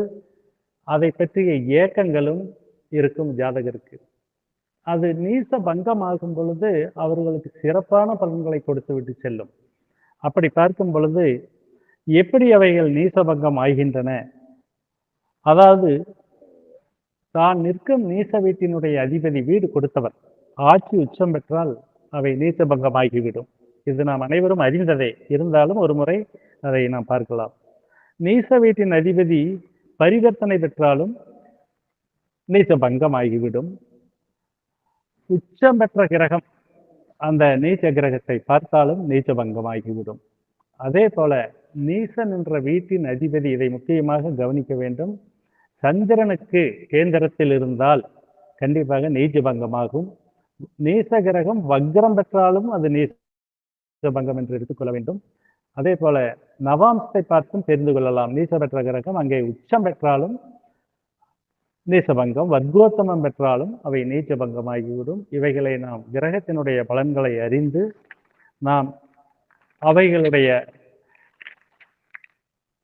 அதை பற்றிய ஏக்கங்களும் இருக்கும் ஜாதகருக்கு. அது நீச பங்கமாகும் பொழுது அவர்களுக்கு சிறப்பான பலன்களை கொடுத்து விட்டு செல்லும். அப்படி பார்க்கும் பொழுது எப்படி அவைகள் நீசபங்கம் ஆகின்றன? அதாவது தான் நிற்கும் நீச வீட்டினுடைய அதிபதி வீடு கொடுத்தவர் ஆட்சி உச்சம் பெற்றால் அவை நீசபங்கமாகிவிடும். இது நாம் அனைவரும் அறிந்ததே, இருந்தாலும் ஒரு முறை அதை நாம் பார்க்கலாம். நீச வீட்டின் அதிபதி பரிவர்த்தனை பெற்றாலும் நீசபங்கம் ஆகிவிடும். உச்சம் பெற்ற கிரகம் அந்த நீச்ச கிரகத்தை பார்த்தாலும் நீச்சபங்கம் ஆகிவிடும். அதே போல நீசன் என்ற வீட்டின் அதிபதி, இதை முக்கியமாக கவனிக்க வேண்டும், சந்திரனுக்கு கேந்திரத்தில் இருந்தால் கண்டிப்பாக நீச்சபங்கமாகும். நீச கிரகம் வக்ரம் பெற்றாலும் அது நீச்சபங்கம் என்று எடுத்துக்கொள்ள வேண்டும். அதே போல நவாம்சத்தை பார்த்தும் தெரிந்து கொள்ளலாம். நீச பெற்ற கிரகம் அங்கே உச்சம் பெற்றாலும் நீசபங்கம், வர்க்கோத்தமம் பெற்றாலும் அவை நீச்சபங்கமாகிவிடும். இவைகளை நாம் கிரகத்தினுடைய பலன்களை அறிந்து நாம் அவைகளுடைய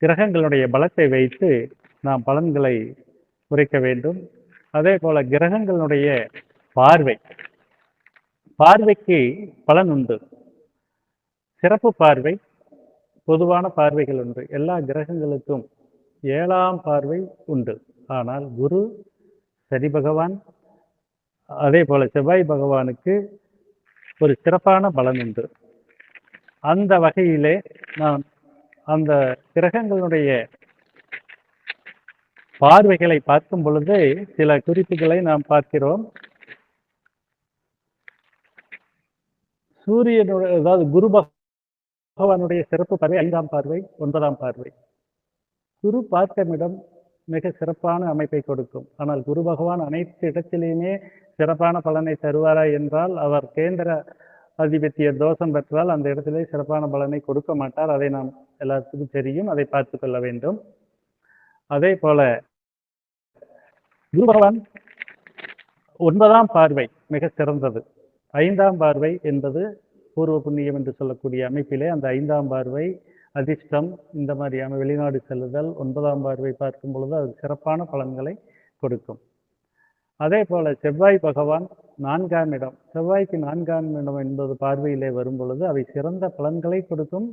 கிரகங்களுடைய பலத்தை வைத்து நாம் பலன்களை குறைக்க வேண்டும். அதே போல கிரகங்களுடைய பார்வைக்கு பலன் உண்டு. சிறப்பு பார்வை, பொதுவான பார்வைகள் உண்டு. எல்லா கிரகங்களுக்கும் 7ஆம் பார்வை உண்டு. ஆனால் குரு, சனி பகவான், அதே போல செவ்வாய் பகவானுக்கு ஒரு சிறப்பான பலன் உண்டு. அந்த வகையிலே நாம் அந்த கிரகங்களுடைய பார்வைகளை பார்க்கும் பொழுது சில குறிப்புகளை நாம் பார்க்கிறோம். சூரியனுடைய, அதாவது குரு பகவானுடைய சிறப்பு பார்வை 5ஆம் பார்வை, 9ஆம் பார்வை. குரு பார்க்கும் இடம் மிக சிறப்பான அமைப்பை கொடுக்கும். ஆனால் குரு பகவான் அனைத்து இடத்திலேயுமே சிறப்பான பலனை தருவாரா என்றால் அவர் கேந்திர அதிபத்திய தோஷம் பெற்றால் அந்த இடத்திலே சிறப்பான பலனை கொடுக்க மாட்டார். அதை நாம் எல்லாத்துக்கும் தெரியும், அதை பார்த்து கொள்ள வேண்டும். அதே போல குரு பகவான் 9ஆம் பார்வை மிக சிறந்தது. 5ஆம் பார்வை என்பது பூர்வ புண்ணியம் என்று சொல்லக்கூடிய அமைப்பிலே அந்த 5ஆம் பார்வை அதிர்ஷ்டம், இந்த மாதிரியான வெளிநாடு செல்லுதல், 9ஆம் பார்வை பார்க்கும் பொழுது அது சிறப்பான பலன்களை கொடுக்கும். அதே போல செவ்வாய் பகவான் 4ஆம் இடம், செவ்வாய்க்கு 4ஆம் இடம் என்பது பார்வையிலே வரும் பொழுது அவை சிறந்த பலன்களை கொடுக்கும்.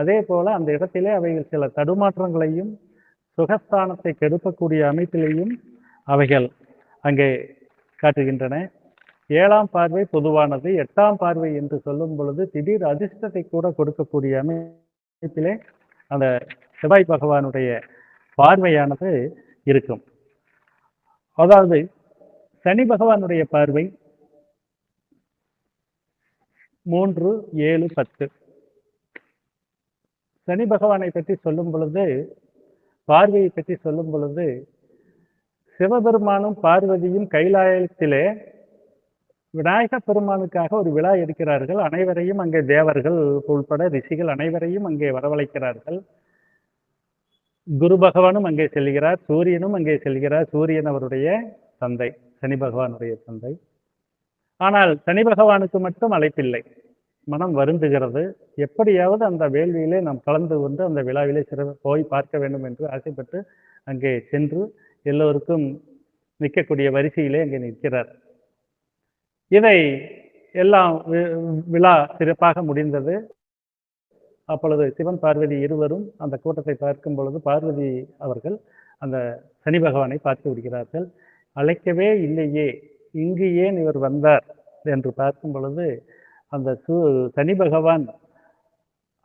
அதே போல அந்த இடத்திலே அவைகள் சில தடுமாற்றங்களையும் சுகஸ்தானத்தை கெடுக்கக்கூடிய அமைப்பிலேயும் அவைகள் அங்கே காட்டுகின்றன. 7ஆம் பார்வை பொதுவானது. 8ஆம் பார்வை என்று சொல்லும் பொழுது திடீர் அதிர்ஷ்டத்தை கூட கொடுக்கக்கூடிய அமைப்பிலே அந்த செவ்வாய் பகவானுடைய பார்வையானது இருக்கும். அதாவது சனி பகவானுடைய பார்வை 3, 7, 10. சனி பகவானை பற்றி சொல்லும் பொழுது, பார்வையை பற்றி சொல்லும் பொழுது, சிவபெருமானும் பார்வதியும் கைலாயத்திலே விநாயக பெருமானுக்காக ஒரு விழா எடுக்கிறார்கள். அனைவரையும் அங்கே தேவர்கள் உள்பட ரிஷிகள் அனைவரையும் அங்கே வரவழைக்கிறார்கள். குரு பகவானும் அங்கே செல்கிறார், சூரியனும் அங்கே செல்கிறார். சூரியன் அவருடைய தந்தை, சனி பகவானுடைய தந்தை. ஆனால் சனி பகவானுக்கு மட்டும் அழைப்பில்லை. மனம் வருந்துகிறது. எப்படியாவது அந்த வேள்வியிலே நாம் கலந்து கொண்டு அந்த விழாவிலே போய் பார்க்க வேண்டும் என்று ஆசைப்பட்டு அங்கே சென்று எல்லோருக்கும் நிற்கக்கூடிய வரிசையிலே அங்கே நிற்கிறார். இதை எல்லாம் விழா சிறப்பாக முடிந்தது. அப்பொழுது சிவன் பார்வதி இருவரும் அந்த கூட்டத்தை பார்க்கும் பொழுது பார்வதி அவர்கள் அந்த சனி பகவானை பார்த்து விடுகிறார்கள். அழைக்கவே இல்லையே, இங்கு ஏன் இவர் வந்தார் என்று பார்க்கும் பொழுது அந்த சனி பகவான்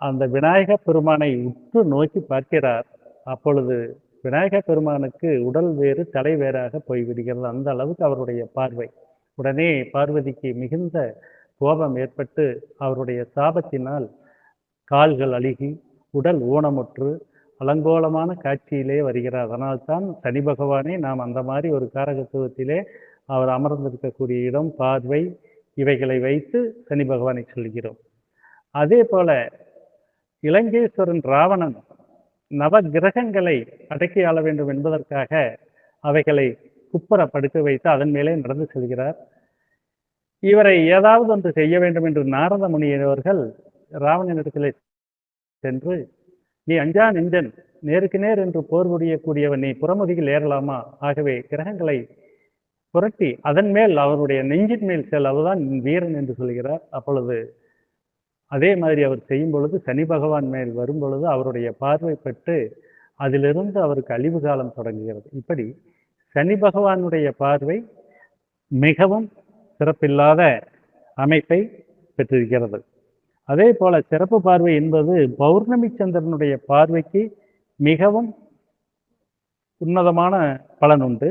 அந்த விநாயக பெருமானை உற்று நோக்கி பார்க்கிறார். அப்பொழுது விநாயக பெருமானுக்கு உடல் வேறு தலை வேறாக போய்விடுகிறது. அந்த அளவுக்கு அவருடைய பார்வை. உடனே பார்வதிக்கு மிகுந்த கோபம் ஏற்பட்டு அவருடைய சாபத்தினால் கால்கள் அழுகி உடல் ஊனமுற்று அலங்கோலமான காட்சியிலே வருகிறார். அதனால்தான் சனி பகவானே நாம் அந்த மாதிரி ஒரு காரகத்துவத்திலே அவர் அமர்ந்திருக்கக்கூடிய இடம், பார்வை, இவைகளை வைத்து சனி பகவானை சொல்கிறோம். அதே போல இலங்கேஸ்வரன் ராவணன் நவ கிரகங்களை அடக்கி ஆள வேண்டும் என்பதற்காக அவைகளை குப்புற படுக்க வைத்து அதன் மேலே நடந்து செல்கிறார். இவரை ஏதாவது ஒன்று செய்ய வேண்டும் என்று நாரத முனியவர்கள் ராவணனிடத்திலே சென்று, நீ அஞ்சா நெஞ்சன், நேருக்கு நேர் என்று போர் புரியக்கூடியவன், நீ புறமுதுகில் ஏறலாமா? ஆகவே கிரகங்களை புரட்டி அதன் மேல் அவருடைய நெஞ்சின் மேல் செல், அதுதான் வீரன் என்று சொல்கிறார். அப்பொழுது அதே மாதிரி அவர் செய்யும் பொழுது சனி பகவான் மேல் வரும் பொழுது அவருடைய பார்வைப்பட்டு அதிலிருந்து அவருக்கு அழிவு காலம் தொடங்குகிறது. இப்படி சனி பகவானுடைய பார்வை மிகவும் சிறப்பில்லாத அமைப்பை பெற்றிருக்கிறது. அதே போல சிறப்பு பார்வை என்பது பௌர்ணமி சந்திரனுடைய பார்வைக்கு மிகவும் உன்னதமான பலன் உண்டு.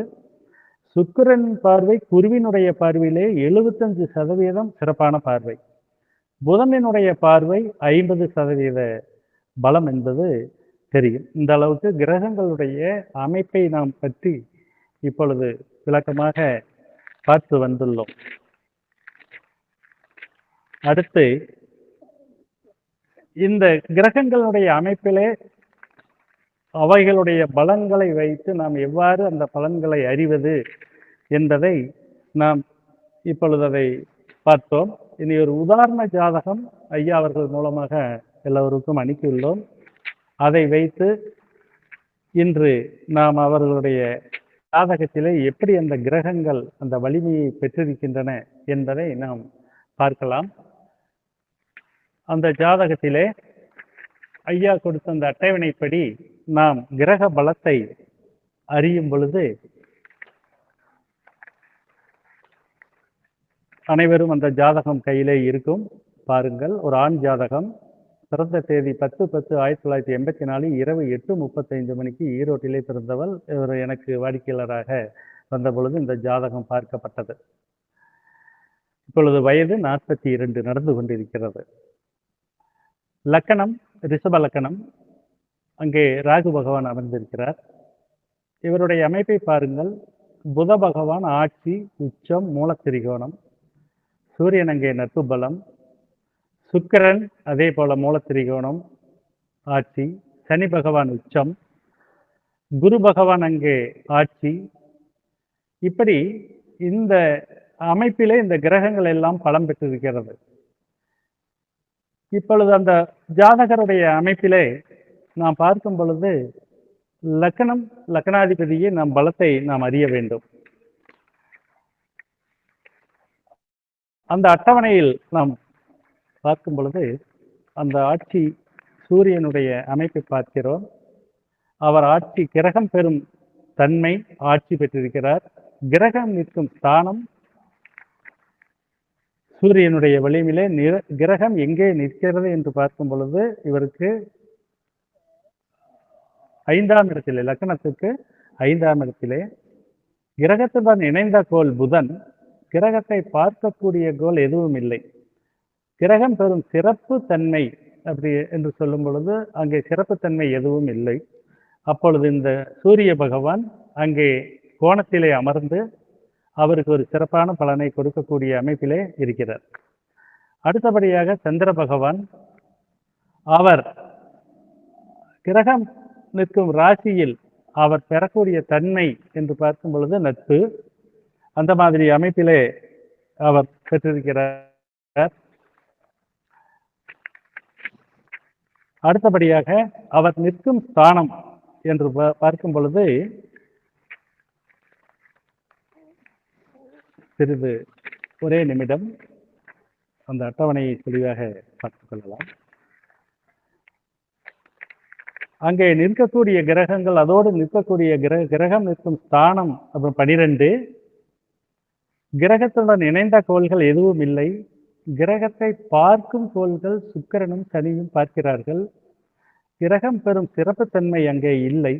சுக்கிரன் பார்வை குருவினுடைய பார்வையிலே 75% சிறப்பான பார்வை. புதனினுடைய பார்வை 50% பலம் என்பது தெரியும். இந்த அளவுக்கு கிரகங்களுடைய அமைப்பை நாம் பற்றி இப்பொழுது விளக்கமாக பார்த்து வந்துள்ளோம். அடுத்து இந்த கிரகங்களுடைய அமைப்பிலே அவைகளுடைய பலன்களை வைத்து நாம் எவ்வாறு அந்த பலன்களை அறிவது என்பதை நாம் இப்பொழுது அதை பார்த்தோம். இனி ஒரு உதாரண ஜாதகம் ஐயா அவர்கள் மூலமாக எல்லோருக்கும் அனுப்பியுள்ளோம். அதை வைத்து இன்று நாம் அவர்களுடைய ஜாதகத்திலே எப்படி அந்த கிரகங்கள் அந்த வலிமையை பெற்றிருக்கின்றன என்பதை நாம் பார்க்கலாம். அந்த ஜாதகத்திலே ஐயா கொடுத்த அந்த அட்டவணைப்படி நாம் கிரக பலத்தை அறியும் பொழுது அனைவரும் அந்த ஜாதகம் கையிலே இருக்கும். பாருங்கள், ஒரு ஆண் ஜாதகம், பிறந்த தேதி 10/10/1984 இரவு 8:35 மணிக்கு ஈரோட்டிலே பிறந்தவள். இவர் எனக்கு வாடிக்கையாளராக வந்த பொழுது இந்த ஜாதகம் பார்க்கப்பட்டது. இப்பொழுது வயது 42 நடந்து கொண்டிருக்கிறது. லக்கணம் ரிஷப லக்கணம். அங்கே ராகு பகவான் அமர்ந்திருக்கிறார். இவருடைய அமைப்பை பாருங்கள். புத பகவான் ஆட்சி, உச்சம், மூலத்திரிகோணம். சூரியன் அங்கே நட்பு பலம். சுக்கிரன் அதே போல மூலத்திரிகோணம் ஆட்சி. சனி பகவான் உச்சம். குரு பகவான் அங்கே ஆட்சி. இப்படி இந்த அமைப்பிலே இந்த கிரகங்கள் எல்லாம் பலம் பெற்றிருக்கிறது. இப்பொழுது அந்த ஜாதகருடைய அமைப்பிலே நாம் பார்க்கும் பொழுது லக்கணம், லக்கணாதிபதியை நாம் பலத்தை நாம் அறிய வேண்டும். அந்த அட்டவணையில் நாம் பார்க்கும் பொழுது அந்த ஆட்சி சூரியனுடைய அமைப்பை பார்க்கிறோம். அவர் ஆட்சி கிரகம் பெறும் தன்மை ஆட்சி பெற்றிருக்கிறார். கிரகம் நிற்கும் ஸ்தானம் சூரியனுடைய வலிமையிலே கிரகம் எங்கே நிற்கிறது என்று பார்க்கும் பொழுது இவருக்கு 5ஆம் இடத்திலே, லக்கணத்துக்கு 5ஆம் இடத்திலே கிரகத்துடன் இணைந்த கோள் புதன். கிரகத்தை பார்க்கக்கூடிய கோள் எதுவும் இல்லை. கிரகம் பெறும் சிறப்பு தன்மை அப்படி என்று சொல்லும் பொழுது அங்கே சிறப்புத்தன்மை எதுவும் இல்லை. அப்பொழுது இந்த சூரிய பகவான் அங்கே கோணத்திலே அமர்ந்து அவருக்கு ஒரு சிறப்பான பலனை கொடுக்கக்கூடிய அமைப்பிலே இருக்கிறார். அடுத்தபடியாக சந்திர பகவான், அவர் கிரகம் நிற்கும் ராசியில் அவர் பெறக்கூடிய தன்மை என்று பார்க்கும் பொழுது நட்பு, அந்த மாதிரி அமைப்பிலே அவர் பெற்றிருக்கிறார். அடுத்தபடியாக அவர் நிற்கும் ஸ்தானம் என்று பார்க்கும் பொழுது சிறிது ஒரே நிமிடம் அந்த அட்டவணையை தெளிவாக பார்த்துக் கொள்ளலாம். அங்கே நிற்கக்கூடிய கிரகங்கள், அதோடு நிற்கக்கூடிய கிரகம் நிற்கும் ஸ்தானம் அப்புறம் 12. கிரகத்துடன் இணைந்த கோள்கள் எதுவும் இல்லை. கிரகத்தை பார்க்கும் கோள்கள் சுக்கிரனும் சனியும் பார்க்கிறார்கள். கிரகம் பெறும் சிறப்புத்தன்மை அங்கே இல்லை.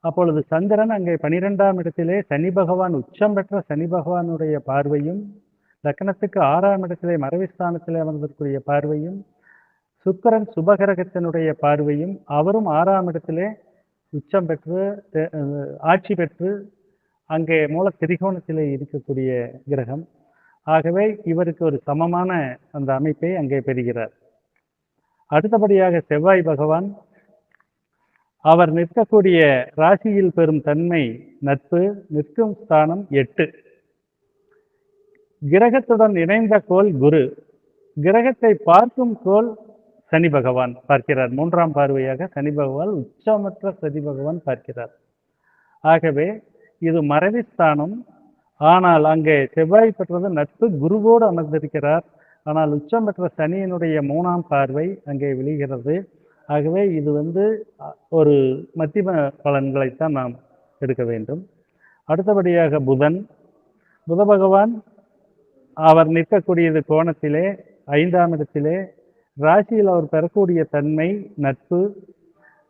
அப்பொழுது சந்திரன் அங்கே 12ஆம் இடத்திலே சனி பகவான், உச்சம் பெற்ற சனி பகவானுடைய பார்வையும், லக்னத்துக்கு 6ஆம் இடத்திலே மறைவுஸ்தானத்திலே அமர்ந்திருக்கூடிய பார்வையும், சுக்கிரன் சுபகிரகத்தினுடைய பார்வையும், அவரும் 6ஆம் இடத்திலே உச்சம் பெற்று ஆட்சி பெற்று அங்கே மூல திரிகோணத்திலே இருக்கக்கூடிய கிரகம். ஆகவே இவருக்கு ஒரு சமமான அந்த அமைப்பை அங்கே பெறுகிறார். அடுத்தபடியாக செவ்வாய் பகவான், அவர் நிற்கக்கூடிய ராசியில் பெறும் தன்மை நட்பு, நிற்கும் ஸ்தானம் 8. கிரகத்துடன் இணைந்த கோள் குரு. கிரகத்தை பார்க்கும் கோள் சனி பகவான் பார்க்கிறார். 3ஆம் பார்வையாக சனி பகவான், உச்சமற்ற சனி பகவான் பார்க்கிறார். ஆகவே இது மறைவுஸ்தானம். ஆனால் அங்கே செவ்வாய் பெற்றது நட்பு, குருவோடு அமர்ந்திருக்கிறார். ஆனால் உச்சம் பெற்ற சனியினுடைய 3ஆம் பார்வை அங்கே விழுகிறது. ஆகவே இது ஒரு மத்தியம பலன்களைத்தான் நாம் எடுக்க வேண்டும். அடுத்தபடியாக புதன், புத பகவான் அவர் நிற்கக்கூடியது கோணத்திலே 5ஆம் இடத்திலே. ராசியில் அவர் பெறக்கூடிய தன்மை நட்பு.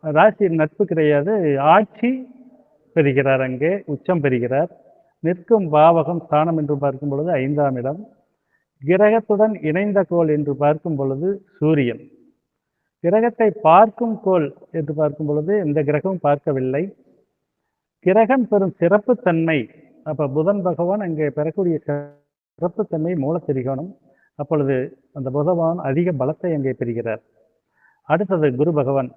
ராசியில் நட்பு கிடையாது, ஆட்சி பெறுகிறார், அங்கே உச்சம் பெறுகிறார். நிற்கும் பாவகம் ஸ்தானம் என்று பார்க்கும் பொழுது 5ஆம் இடம். கிரகத்துடன் இணைந்த கோள் என்று பார்க்கும் பொழுது சூரியன். கிரகத்தை பார்க்கும் கோள் என்று பார்க்கும் பொழுது எந்த கிரகமும் பார்க்கவில்லை. கிரகம் பெறும் சிறப்புத்தன்மை, அப்ப புதன் பகவான் அங்கே பெறக்கூடிய சிறப்புத்தன்மை மூல திரிகோணம். அப்பொழுது அந்த புதன் அதிக பலத்தை அங்கே பெறுகிறார். அடுத்தது குரு பகவான்,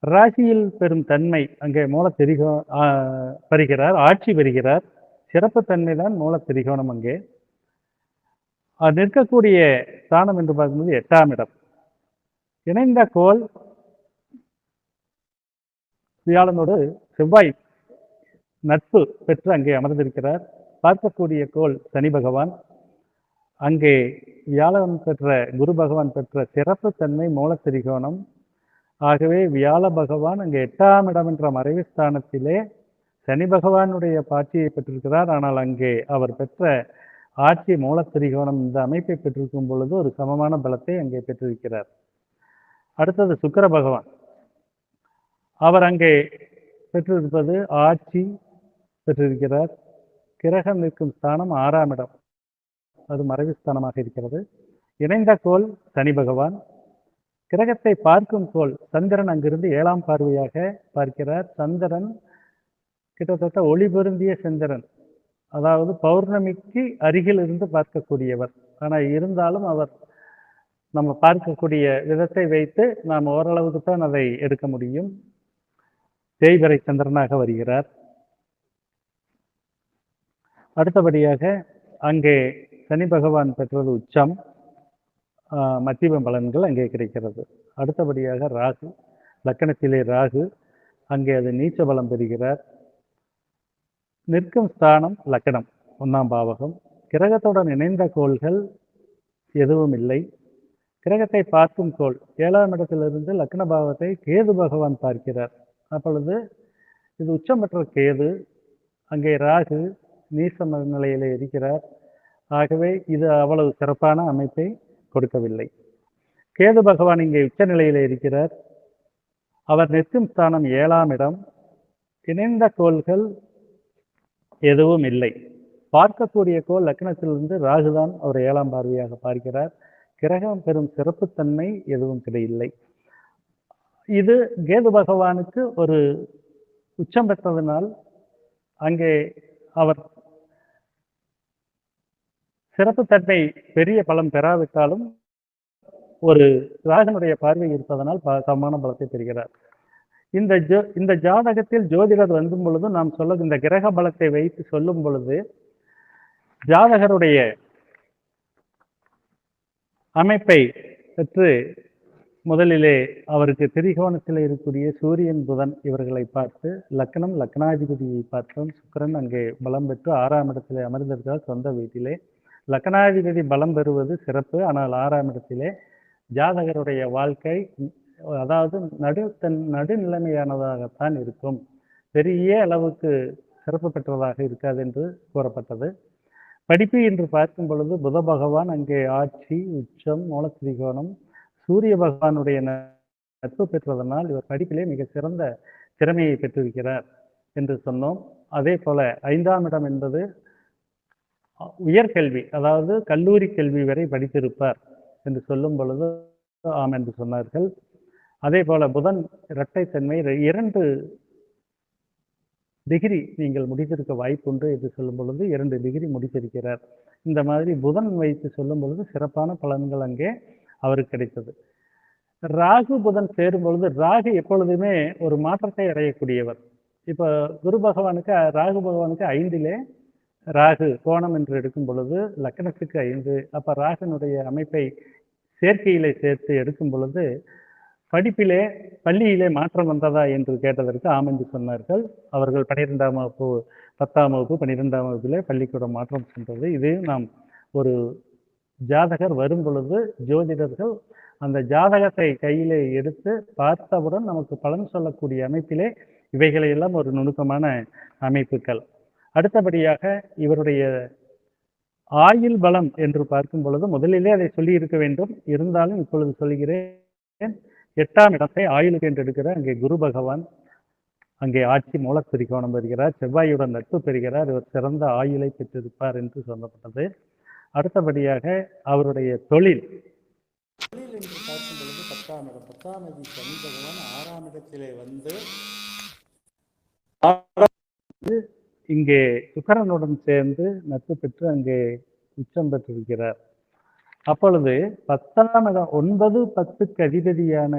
ராசியில் பெறும் தன்மை அங்கே மூல பெறுகிறார், ஆட்சி பெறுகிறார். சிறப்புத்தன்மை தான் மூல திரிகோணம். அங்கே நிற்கக்கூடிய ஸ்தானம் என்று பார்க்கும்போது 8ஆம் இடம். இணைந்த கோள் வியாழனோடு செவ்வாய் நட்பு பெற்று அங்கே அமர்ந்திருக்கிறார். பார்க்கக்கூடிய கோள் சனி பகவான். அங்கே வியாழன் பெற்ற, குரு பகவான் பெற்ற சிறப்புத்தன்மை மூல திரிகோணம். ஆகவே வியாழ பகவான் அங்கே 8ஆம் இடம் என்ற மறைவுஸ்தானத்திலே சனி பகவானுடைய ஆட்சியை பெற்றிருக்கிறார். ஆனால் அங்கே அவர் பெற்ற ஆட்சி மூல திரிகோணம் இந்த அமைப்பை பெற்றிருக்கும் பொழுது ஒரு சமமான பலத்தை அங்கே பெற்றிருக்கிறார். அடுத்தது சுக்கிர பகவான், அவர் அங்கே பெற்றிருப்பது ஆட்சி பெற்றிருக்கிறார். கிரகம் நிற்கும் ஸ்தானம் 6ஆம் இடம், அது மறைவு ஸ்தானமாக இருக்கிறது. இணைந்த கோள் சனி பகவான். கிரகத்தை பார்க்கும் கோள் சந்திரன் அங்கிருந்து 7ஆம் பார்வையாக பார்க்கிறார். சந்திரன் கிட்டத்தட்ட ஒளி பொருந்திய சந்திரன், அதாவது பௌர்ணமிக்கு அருகில் இருந்து பார்க்கக்கூடியவர். ஆனால் இருந்தாலும் அவர் நம்ம பார்க்கக்கூடிய விதத்தை வைத்து நாம் ஓரளவுக்கு தான் அதை எடுக்க முடியும். தேய்பிறை சந்திரனாக வருகிறார். அடுத்தபடியாக அங்கே சனி பகவான் பெற்றது உச்சம், மத்திய பலன்கள் அங்கே கிடைக்கிறது. அடுத்தபடியாக ராகு, லக்கணத்திலே ராகு, அங்கே அது நீச்ச பலம் பெறுகிறார். நிற்கும் ஸ்தானம் லக்கணம் 1ஆம் பாவகம். கிரகத்துடன் இணைந்த கோள்கள் எதுவும் இல்லை. கிரகத்தை பார்க்கும் கோள் 7ஆம் இடத்திலிருந்து லக்ன பாவத்தை கேது பகவான் பார்க்கிறார். அப்பொழுது இது உச்சம் பெற்ற கேது, அங்கே ராகு நீச நிலையிலே இருக்கிறார். ஆகவே இது அவ்வளவு சிறப்பான அமைப்பை கொடுக்கவில்லை. கேது பகவான் இங்கே உச்ச நிலையிலே இருக்கிறார். அவர் நிற்கும் ஸ்தானம் 7ஆம் இடம். இணைந்த கோள்கள் எதுவும் இல்லை. பார்க்கக்கூடிய கோள் லக்னத்திலிருந்து ராகுதான் அவர் 7ஆம் பார்வையாக பார்க்கிறார். கிரகம் பெறும் சிறப்புத்தன்மை எதுவும் கிடையில்லை. இது கேது பகவானுக்கு ஒரு உச்சம் பெற்றதனால் அங்கே அவர் சிறப்புத்தன்மை பெரிய பலம் பெறாவிட்டாலும் ஒரு ராகனுடைய பார்வை இருப்பதனால் சமமான பலத்தை பெறுகிறார். இந்த ஜாதகத்தில் ஜோதிடர் வந்தும் பொழுது நாம் சொல்ல இந்த கிரக பலத்தை வைத்து சொல்லும் பொழுது ஜாதகருடைய அமைப்பை பெற்று முதலிலே அவருக்கு திரிகோணத்தில் இருக்கக்கூடிய சூரியன் புதன் இவர்களை பார்த்து லக்னம் லக்னாதிபதியை பார்த்தோம். சுக்கிரன் அங்கே பலம் பெற்று 6ஆம் இடத்திலே அமர்ந்திருக்கிறார் சொந்த வீட்டிலே. லக்னாதிபதி பலம் பெறுவது சிறப்பு. ஆனால் 6ஆம் இடத்திலே ஜாதகருடைய வாழ்க்கை அதாவது நடுநிலைமையானதாகத்தான் இருக்கும். பெரிய அளவுக்கு சிறப்பு பெற்றதாக இருக்காது என்று கூறப்பட்டது. படிப்பு என்று பார்க்கும் பொழுது புத பகவான் அங்கே ஆட்சி உச்சம் மூலத்திரிகோணம் சூரிய பகவானுடைய நட்பு பெற்றதனால் இவர் படிப்பிலே மிக சிறந்த திறமையை பெற்றிருக்கிறார் என்று சொன்னோம். அதே போல 5ஆம் இடம் என்பது உயர்கல்வி, அதாவது கல்லூரி கல்வி வரை படித்திருப்பார் என்று சொல்லும் பொழுது ஆம் என்று சொன்னார்கள். அதே போல புதன் இரட்டைத்தன்மை 2 டிகிரி நீங்கள் முடித்திருக்க வாய்ப்புண்டு என்று சொல்லும் பொழுது 2 டிகிரி முடித்திருக்கிறார். இந்த மாதிரி புதன் வைத்து சொல்லும் பொழுது சிறப்பான பலன்கள் அங்கே அவருக்கு கிடைத்தது. ராகு புதன் சேரும் பொழுது ராகு எப்பொழுதுமே ஒரு மாற்றத்தை அடையக்கூடியவர். இப்போ குரு பகவானுக்கு ராகு பகவானுக்கு 5லே ராகு கோணம் என்று எடுக்கும் பொழுது லக்னத்துக்கு 5. அப்போ ராகனுடைய அமைப்பை சேர்க்கையிலே சேர்த்து எடுக்கும் பொழுது படிப்பிலே பள்ளியிலே மாற்றம் வந்ததா என்று கேட்டதற்கு ஆம் என்று சொன்னார்கள். அவர்கள் 12ஆம் வகுப்பு 10ஆம் வகுப்பு 12ஆம் வகுப்பிலே பள்ளிக்கூடம் மாற்றம் சென்றது. இதையும் நாம் ஒரு ஜாதகர் வரும் பொழுது ஜோதிடர்கள் அந்த ஜாதகத்தை கையிலே எடுத்து பார்த்தவுடன் நமக்கு பலன் சொல்லக்கூடிய அமைப்பிலே இவைகளை எல்லாம் ஒரு நுணுக்கமான அமைப்புகள். அடுத்தபடியாக இவருடைய ஆயுள் பலம் என்று பார்க்கும் பொழுது முதலிலே அதை சொல்லி இருக்க வேண்டும். இருந்தாலும் இப்பொழுது சொல்கிறேன். 8ஆம் இடத்தை ஆயுளுக்கு என்று எடுக்கிற அங்கே குரு பகவான் அங்கே ஆட்சி மூலத்திரிகோணம் பெறுகிறார். செவ்வாயுடன் நட்பு பெறுகிறார். இவர் சிறந்த ஆயுளை பெற்றிருப்பார் என்று சொல்லப்பட்டது. அடுத்தபடியாக அவருடைய தொழில் என்று பார்க்கும் பொழுது 10ஆம் இடம் 10ஆம் தேதி சனி பகவான் 6ஆம் இடத்திலே வந்து இங்கே சுக்கிரனுடன் சேர்ந்து நட்பு பெற்று அங்கே உச்சம் பெற்றிருக்கிறார். அப்பொழுது 10ஆம் இடம் 9, 10க்கு அதிபதியான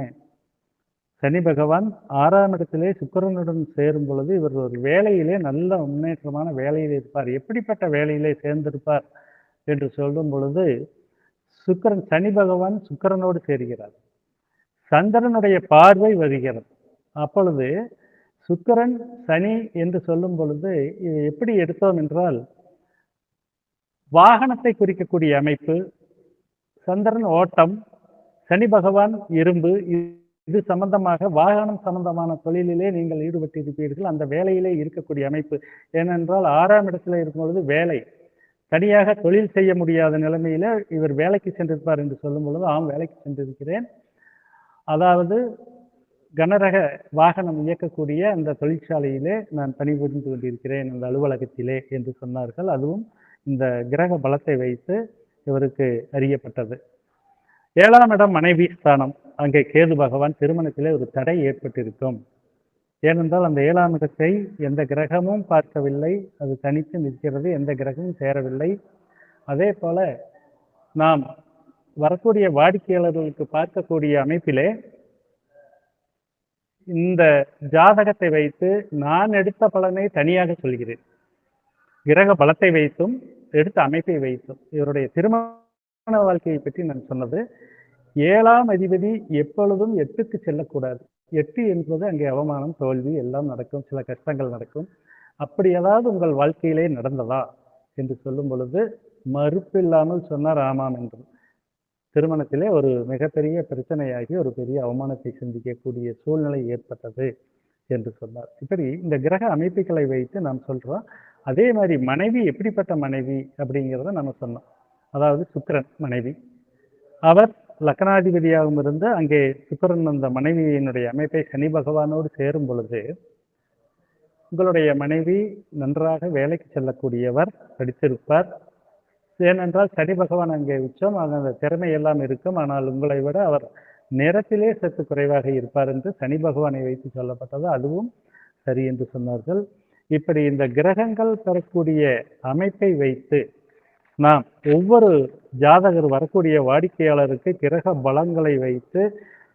சனி பகவான் 6ஆம் இடத்திலே சுக்கிரனுடன் சேரும் பொழுது இவர் ஒரு வேலையிலே நல்ல முன்னேற்றமான வேலையில் இருப்பார். எப்படிப்பட்ட வேலையிலே சேர்ந்திருப்பார் என்று சொல்லும் பொழுது சுக்கிரன் சனி பகவான் சுக்கிரனோடு சேர்கிறார். சந்திரனுடைய பார்வை வருகிறது. அப்பொழுது சுக்கிரன் சனி என்று சொல்லும் பொழுது இது எப்படி எடுத்தோம் என்றால் வாகனத்தை குறிக்கக்கூடிய அமைப்பு. சந்திரன் ஓட்டம், சனி பகவான் இரும்பு. இது சம்பந்தமாக வாகனம் சம்பந்தமான தொழிலிலே நீங்கள் ஈடுபட்டிருப்பீர்கள். அந்த வேலையிலே இருக்கக்கூடிய அமைப்பு. ஏனென்றால் 6ஆம் இடத்துல இருக்கும் பொழுது வேலை தனியாக தொழில் செய்ய முடியாத நிலைமையில இவர் வேலைக்கு சென்றிருப்பார் என்று சொல்லும் பொழுது ஆம் வேலைக்கு சென்றிருக்கிறேன். அதாவது கனரக வாகனம் இயக்கக்கூடிய அந்த தொழிற்சாலையிலே நான் பணிபுரிந்து கொண்டிருக்கிறேன் அந்த அலுவலகத்திலே என்று சொன்னார்கள். அதுவும் இந்த கிரக பலத்தை வைத்து இவருக்கு அறியப்பட்டது. 7ஆம் இடம் மனைவி ஸ்தானம். அங்கே கேது பகவான் திருமணத்திலே ஒரு தடை ஏற்பட்டிருக்கும். ஏனென்றால் அந்த 7ஆம் இடத்தை எந்த கிரகமும் பார்க்கவில்லை. அது தனித்து நிற்கிறது. எந்த கிரகமும் சேரவில்லை. அதே போல நாம் வரக்கூடிய வாடிக்கையாளர்களுக்கு பார்க்கக்கூடிய அமைப்பிலே இந்த ஜாதகத்தை வைத்து நான் எடுத்த பலனை தனியாக சொல்கிறேன். கிரக பலத்தை வைத்தும் எடுத்த அமைப்பை வைத்தும் இவருடைய திருமண வாழ்க்கையை பற்றி நான் சொன்னது. 7ஆம் அதிபதி எப்பொழுதும் 8க்கு செல்லக்கூடாது. 8 என்பது அங்கே அவமானம், தோல்வி எல்லாம் நடக்கும். சில கஷ்டங்கள் நடக்கும். அப்படி ஏதாவது உங்கள் வாழ்க்கையிலே நடந்ததா என்று சொல்லும் பொழுது மறுப்பில்லாமல் சொன்னார் ஆமாம் என்று. திருமணத்திலே ஒரு மிகப்பெரிய பிரச்சனையாகி ஒரு பெரிய அவமானத்தை சந்திக்கக்கூடிய சூழ்நிலை ஏற்பட்டது என்று சொன்னார். இப்படி இந்த கிரக அமைப்புகளை வைத்து நாம் சொல்றோம். அதே மாதிரி மனைவி எப்படிப்பட்ட மனைவி அப்படிங்கிறத நம்ம சொன்னோம். அதாவது சுக்கிரன் மனைவி, அவர் லக்னாதிபதியாகவும் இருந்து அங்கே சுக்கிரன் அந்த மனைவியினுடைய அமைப்பை சனி பகவானோடு சேரும் பொழுது உங்களுடைய மனைவி நன்றாக வேலைக்கு செல்லக்கூடியவர், படித்திருப்பார். ஏனென்றால் சனி பகவான் அங்கே உச்சம், அந்த திறமை எல்லாம் இருக்கும். ஆனால் உங்களை விட அவர் நிறத்திலே சற்று குறைவாக இருப்பார் என்று சனி பகவானை வைத்து சொல்லப்பட்டது. அதுவும் சரி என்று சொன்னார்கள். இப்படி இந்த கிரகங்கள் பெறக்கூடிய அமைப்பை வைத்து நாம் ஒவ்வொரு ஜாதகர் வரக்கூடிய வாடிக்கையாளருக்கு கிரக பலங்களை வைத்து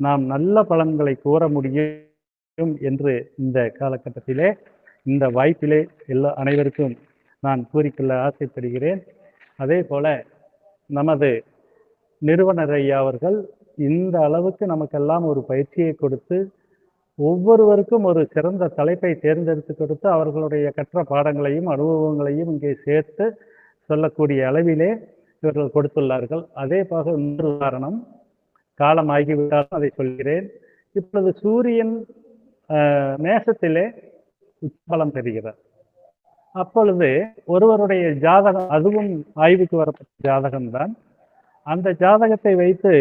நாம் நல்ல பலன்களை கூற முடியும் என்று இந்த காலகட்டத்திலே, இந்த வாய்ப்பிலே அனைவருக்கும் நான் கூறிக்கொள்ள ஆசைப்படுகிறேன். அதே போல நமது நிறுவனர் ஐயா அவர்கள் இந்த அளவுக்கு நமக்கெல்லாம் ஒரு பயிற்சியை கொடுத்து ஒவ்வொருவருக்கும் ஒரு சிறந்த தலைப்பை தேர்ந்தெடுத்து கொடுத்து அவர்களுடைய கற்ற பாடங்களையும் அனுபவங்களையும் இங்கே சேர்த்து சொல்லக்கூடிய அளவிலே இவர்கள் கொடுத்துள்ளார்கள். அதே போக இன்னொரு உதாரணம், காலமாகிவிட்டாலும் அதை சொல்கிறேன். இப்பொழுது சூரியன் மேசத்திலே உச்சபலம் பெறுகிறார். அப்பொழுது ஒருவருடைய ஜாதகம், அதுவும் ஆய்வுக்கு வரப்பட்ட ஜாதகம்தான். அந்த ஜாதகத்தை வைத்து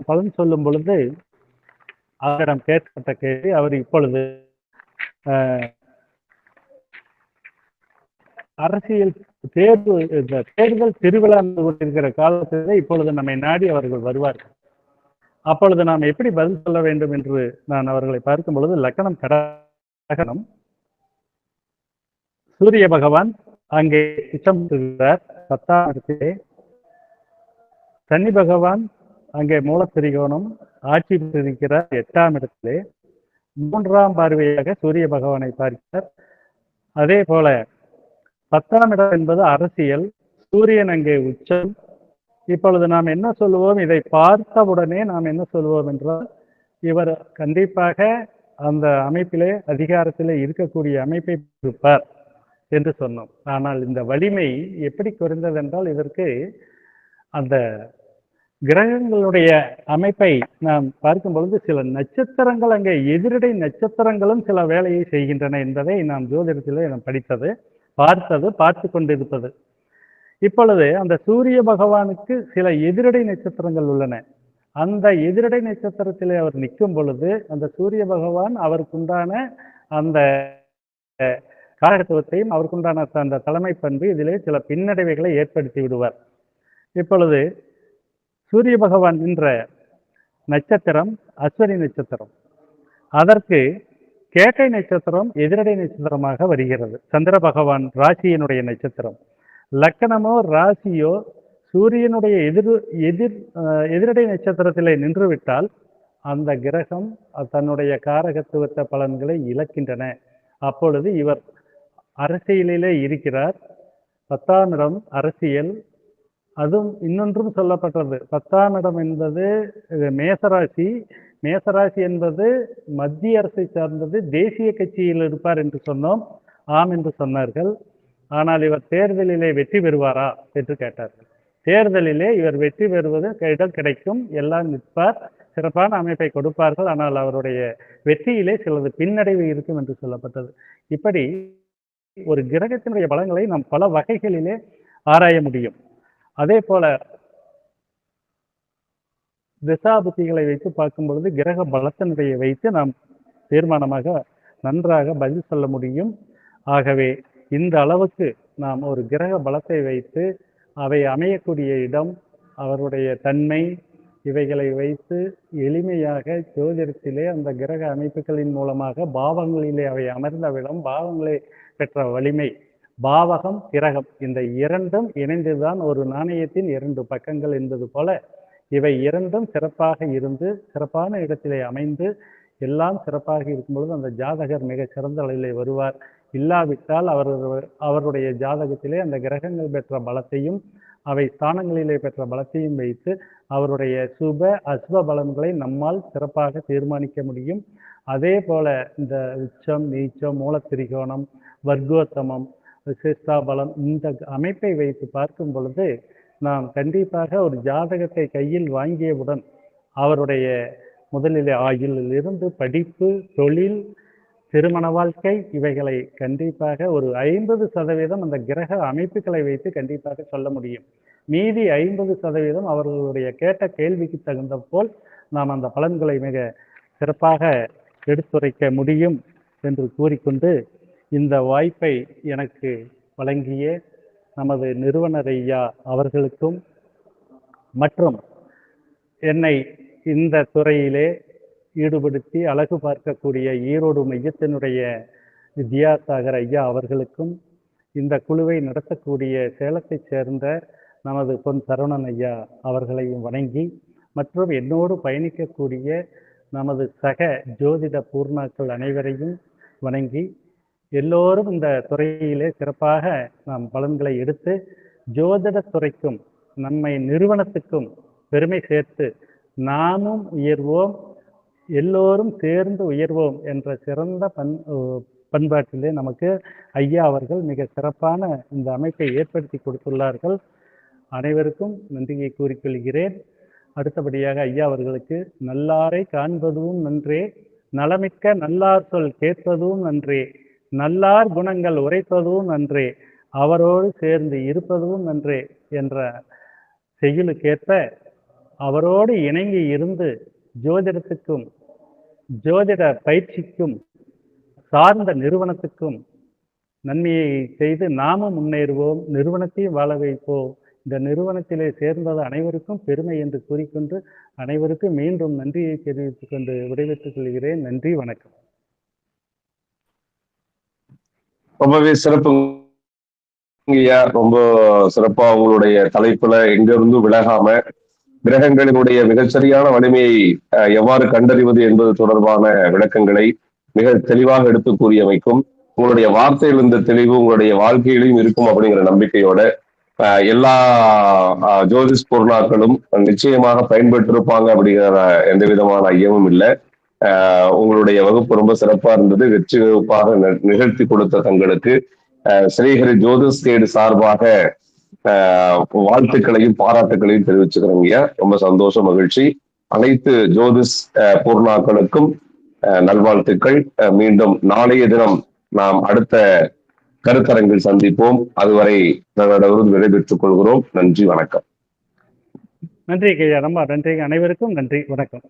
பலன் சொல்லும் பொழுது அவரிடம் கேட்கப்பட்ட கேள்வி, அவர் இப்பொழுது அரசியல் தேர்தல் திருவிழா கொண்டிருக்கிற காலத்திலே இப்பொழுது நம்மை நாடி அவர்கள் வருவார்கள். அப்பொழுது நாம் எப்படி பதில் சொல்ல வேண்டும் என்று நான் அவர்களை பார்க்கும் பொழுது, லக்னம் கடகம், சூரிய பகவான் அங்கே உச்சம் பெறுகிறார் 10ஆம் இடத்திலே, சனி பகவான் அங்கே மூலத்திரிகோணம் ஆட்சி பெற்றிருக்கிறார் 8ஆம் இடத்திலே, 3ஆம் பார்வையாக சூரிய பகவானை பார்க்கிறார். அதே போல 10ஆம் இடம் என்பது அரசியல், சூரியன் அங்கே உச்சம். இப்பொழுது நாம் என்ன சொல்லுவோம், இதை பார்த்தவுடனே நாம் என்ன சொல்லுவோம் என்றால், இவர் கண்டிப்பாக அந்த அமைப்பிலே அதிகாரத்திலே இருக்கக்கூடிய அமைப்பை இருப்பார் என்று சொன்னோம். ஆனால் இந்த வலிமை எப்படி குறைந்தது என்றால், இதற்கு அந்த கிரகங்களுடைய அமைப்பை நாம் பார்க்கும் பொழுது சில நட்சத்திரங்கள், அங்கே எதிரடை நட்சத்திரங்களும் சில வேலையை செய்கின்றன என்பதை நாம் ஜோதிடத்திலே நாம் படித்தது, பார்த்தது, பார்த்து கொண்டிருப்பது. இப்பொழுது அந்த சூரிய பகவானுக்கு சில எதிரடை நட்சத்திரங்கள் உள்ளன. அந்த எதிரடை நட்சத்திரத்திலே அவர் நிற்கும் பொழுது அந்த சூரிய பகவான் அவருக்குண்டான அந்த காரகத்துவத்தையும் அவருக்குண்டான அந்த தலைமை பண்பு இதிலே சில பின்னடைவுகளை ஏற்படுத்தி விடுவார். இப்பொழுது சூரிய பகவான் என்ற நட்சத்திரம் அஸ்வினி நட்சத்திரம், அதற்கு கேட்டை நட்சத்திரம் எதிரடை நட்சத்திரமாக வருகிறது. சந்திர பகவான் ராசியினுடைய நட்சத்திரம். லக்கணமோ ராசியோ சூரியனுடைய எதிரடை நட்சத்திரத்திலே நின்றுவிட்டால் அந்த கிரகம் தன்னுடைய காரகத்துவத்த பலன்களை இழக்கின்றன. அப்பொழுது இவர் அரசியலிலே இருக்கிறார். 10ஆம் இடம் அரசியல். அதுவும் இன்னொன்றும் சொல்லப்பட்டது, 10ஆம் இடம் என்பது மேசராசி. மேசராசி என்பது மத்திய அரசை சார்ந்தது, தேசிய கட்சியில் இருப்பார் என்று சொன்னோம். ஆம் என்று சொன்னார்கள். ஆனால் இவர் தேர்தலிலே வெற்றி பெறுவாரா என்று கேட்டார்கள். தேர்தலிலே இவர் வெற்றி பெறுவது இடம் கிடைக்கும், எல்லாம் நிற்பார், சிறப்பான அமைப்பை கொடுப்பார்கள். ஆனால் அவருடைய வெற்றியிலே சிலது பின்னடைவு இருக்கும் என்று சொல்லப்பட்டது. இப்படி ஒரு கிரகத்தினுடைய பலன்களை நாம் பல வகைகளிலே ஆராய முடியும். அதே போல திசாபுத்திகளை வைத்து பார்க்கும் பொழுது கிரக பலத்தினுடைய வைத்து நாம் தீர்மானமாக நன்றாக பதில் சொல்ல முடியும். ஆகவே இந்த அளவுக்கு நாம் ஒரு கிரக பலத்தை வைத்து அவை அமையக்கூடிய இடம், அவருடைய தன்மை, இவைகளை வைத்து எளிமையாக ஜோதிடத்திலே அந்த கிரக அமைப்புகளின் மூலமாக பாவங்களிலே அவை அமர்ந்த விடம், பாவங்களை பெற்ற வலிமை, பாவகம் கிரகம் இந்த இரண்டும் இணைந்துதான் ஒரு நாணயத்தின் 2 பக்கங்கள் என்பது போல இவை இரண்டும் சிறப்பாக இருந்து சிறப்பான இடத்திலே அமைந்து எல்லாம் சிறப்பாக இருக்கும் பொழுது அந்த ஜாதகர் மிக சிறந்த அளவிலே வருவார். இல்லாவிட்டால் அவருடைய ஜாதகத்திலே அந்த கிரகங்கள் பெற்ற பலத்தையும் அவை ஸ்தானங்களிலே பெற்ற பலத்தையும் வைத்து அவருடைய சுப அசுப பலன்களை நம்மால் சிறப்பாக தீர்மானிக்க முடியும். அதே போல இந்த உச்சம், நீச்சம், மூலத்திரிகோணம், வர்க்கோத்தமம், விசேஷாபலம் இந்த அமைப்பை வைத்து பார்க்கும் பொழுது நாம் கண்டிப்பாக ஒரு ஜாதகத்தை கையில் வாங்கியவுடன் அவருடைய முதலிலே ஆயுளில் இருந்து படிப்பு, தொழில், திருமண வாழ்க்கை இவைகளை கண்டிப்பாக ஒரு 50% அந்த கிரக அமைப்புகளை வைத்து கண்டிப்பாக சொல்ல முடியும். மீதி 50% அவர்களுடைய கேட்ட கேள்விக்கு தகுந்த போல் நாம் அந்த பலன்களை மிக சிறப்பாக எடுத்துரைக்க முடியும் என்று கூறிக்கொண்டு இந்த வாய்ப்பை எனக்கு வழங்கிய நமது நிறுவனர் ஐயா அவர்களுக்கும் மற்றும் என்னை இந்த துறையிலே ஈடுபடுத்தி அழகு பார்க்கக்கூடிய ஈரோடு மையத்தினுடைய வித்யாசாகர் ஐயா அவர்களுக்கும், இந்த குழுவை நடத்தக்கூடிய சேலத்தைச் சேர்ந்த நமது பொன் சரவணன் ஐயா அவர்களையும் வணங்கி, மற்றும் என்னோடு பயணிக்கக்கூடிய நமது சக ஜோதிட பூர்ணாக்கள் அனைவரையும் வணங்கி, எல்லோரும் இந்த துறையிலே சிறப்பாக நாம் பலன்களை எடுத்து ஜோதிடத் துறைக்கும் நம்மை நிறுவனத்துக்கும் பெருமை சேர்த்து நாமும் உயர்வோம், எல்லோரும் சேர்ந்து உயர்வோம் என்ற சிறந்த பண்பாட்டிலே நமக்கு ஐயா அவர்கள் மிக சிறப்பான இந்த அமைப்பை ஏற்படுத்தி கொடுத்துள்ளார்கள். அனைவருக்கும் நன்றியை கூறிக்கொள்கிறேன். அடுத்தபடியாக ஐயா அவர்களுக்கு நல்லாரை காண்பதும் நன்றே, நலமிக்க நல்லார் சொல் கேட்பதும் நன்றே, நல்லார் குணங்கள் உரைப்பதும் நன்றே, அவரோடு சேர்ந்து இருப்பதும் நன்றே என்ற செய்யுளுக்கேற்ப அவரோடு இணங்கி இருந்து ஜோதிடத்துக்கும் ஜோதிட பயிற்சிக்கும் சார்ந்த நிறுவனத்துக்கும் நன்மையை செய்து நாமும் முன்னேறுவோம், நிறுவனத்தையும் வாழ வைப்போம். இந்த நிறுவனத்திலே சேர்ந்தது அனைவருக்கும் பெருமை என்று கூறிக்கொண்டு அனைவருக்கும் மீண்டும் நன்றியை தெரிவித்துக் கொண்டு விடைபெற்றுக் கொள்கிறேன். நன்றி, வணக்கம். ரொம்பவே சிறப்பு, ரொம்ப சிறப்பா உங்களுடைய தலைப்புல எங்கிருந்து விலகாம கிரகங்களினுடைய மிகச்சரியான வலிமையை எவ்வாறு கண்டறிவது என்பது தொடர்பான விளக்கங்களை மிக தெளிவாக எடுத்து கூறியமைக்கும், உங்களுடைய வார்த்தையில் இருந்த தெளிவு உங்களுடைய வாழ்க்கையிலும் இருக்கும் அப்படிங்கிற நம்பிக்கையோட எல்லா ஜோதிஷ் பூர்ணாக்களும் நிச்சயமாக பயன்பெற்றிருப்பாங்க அப்படிங்கிற எந்த விதமான ஐயமும் இல்லை. உங்களுடைய வகுப்பு ரொம்ப சிறப்பா இருந்தது. வெற்றி வகுப்பாக நிகழ்த்தி கொடுத்த தங்களுக்கு ஸ்ரீஹரி ஜோதிஷ் கேடு சார்பாக வாழ்த்துக்களையும் பாராட்டுகளையும் தெரிவிச்சுக்கிறேங்க. ரொம்ப சந்தோஷம், மகிழ்ச்சி. அனைத்து ஜோதிஷ் பூர்ணாக்களுக்கும் நல்வாழ்த்துக்கள். மீண்டும் நாளைய தினம் நாம் அடுத்த கருத்தரங்கில் சந்திப்போம். அதுவரை தங்களிடமிருந்து விடைபெற்றுக் கொள்கிறோம். நன்றி, வணக்கம். நன்றி கையா, ரொம்ப நன்றி. அனைவருக்கும் நன்றி, வணக்கம்.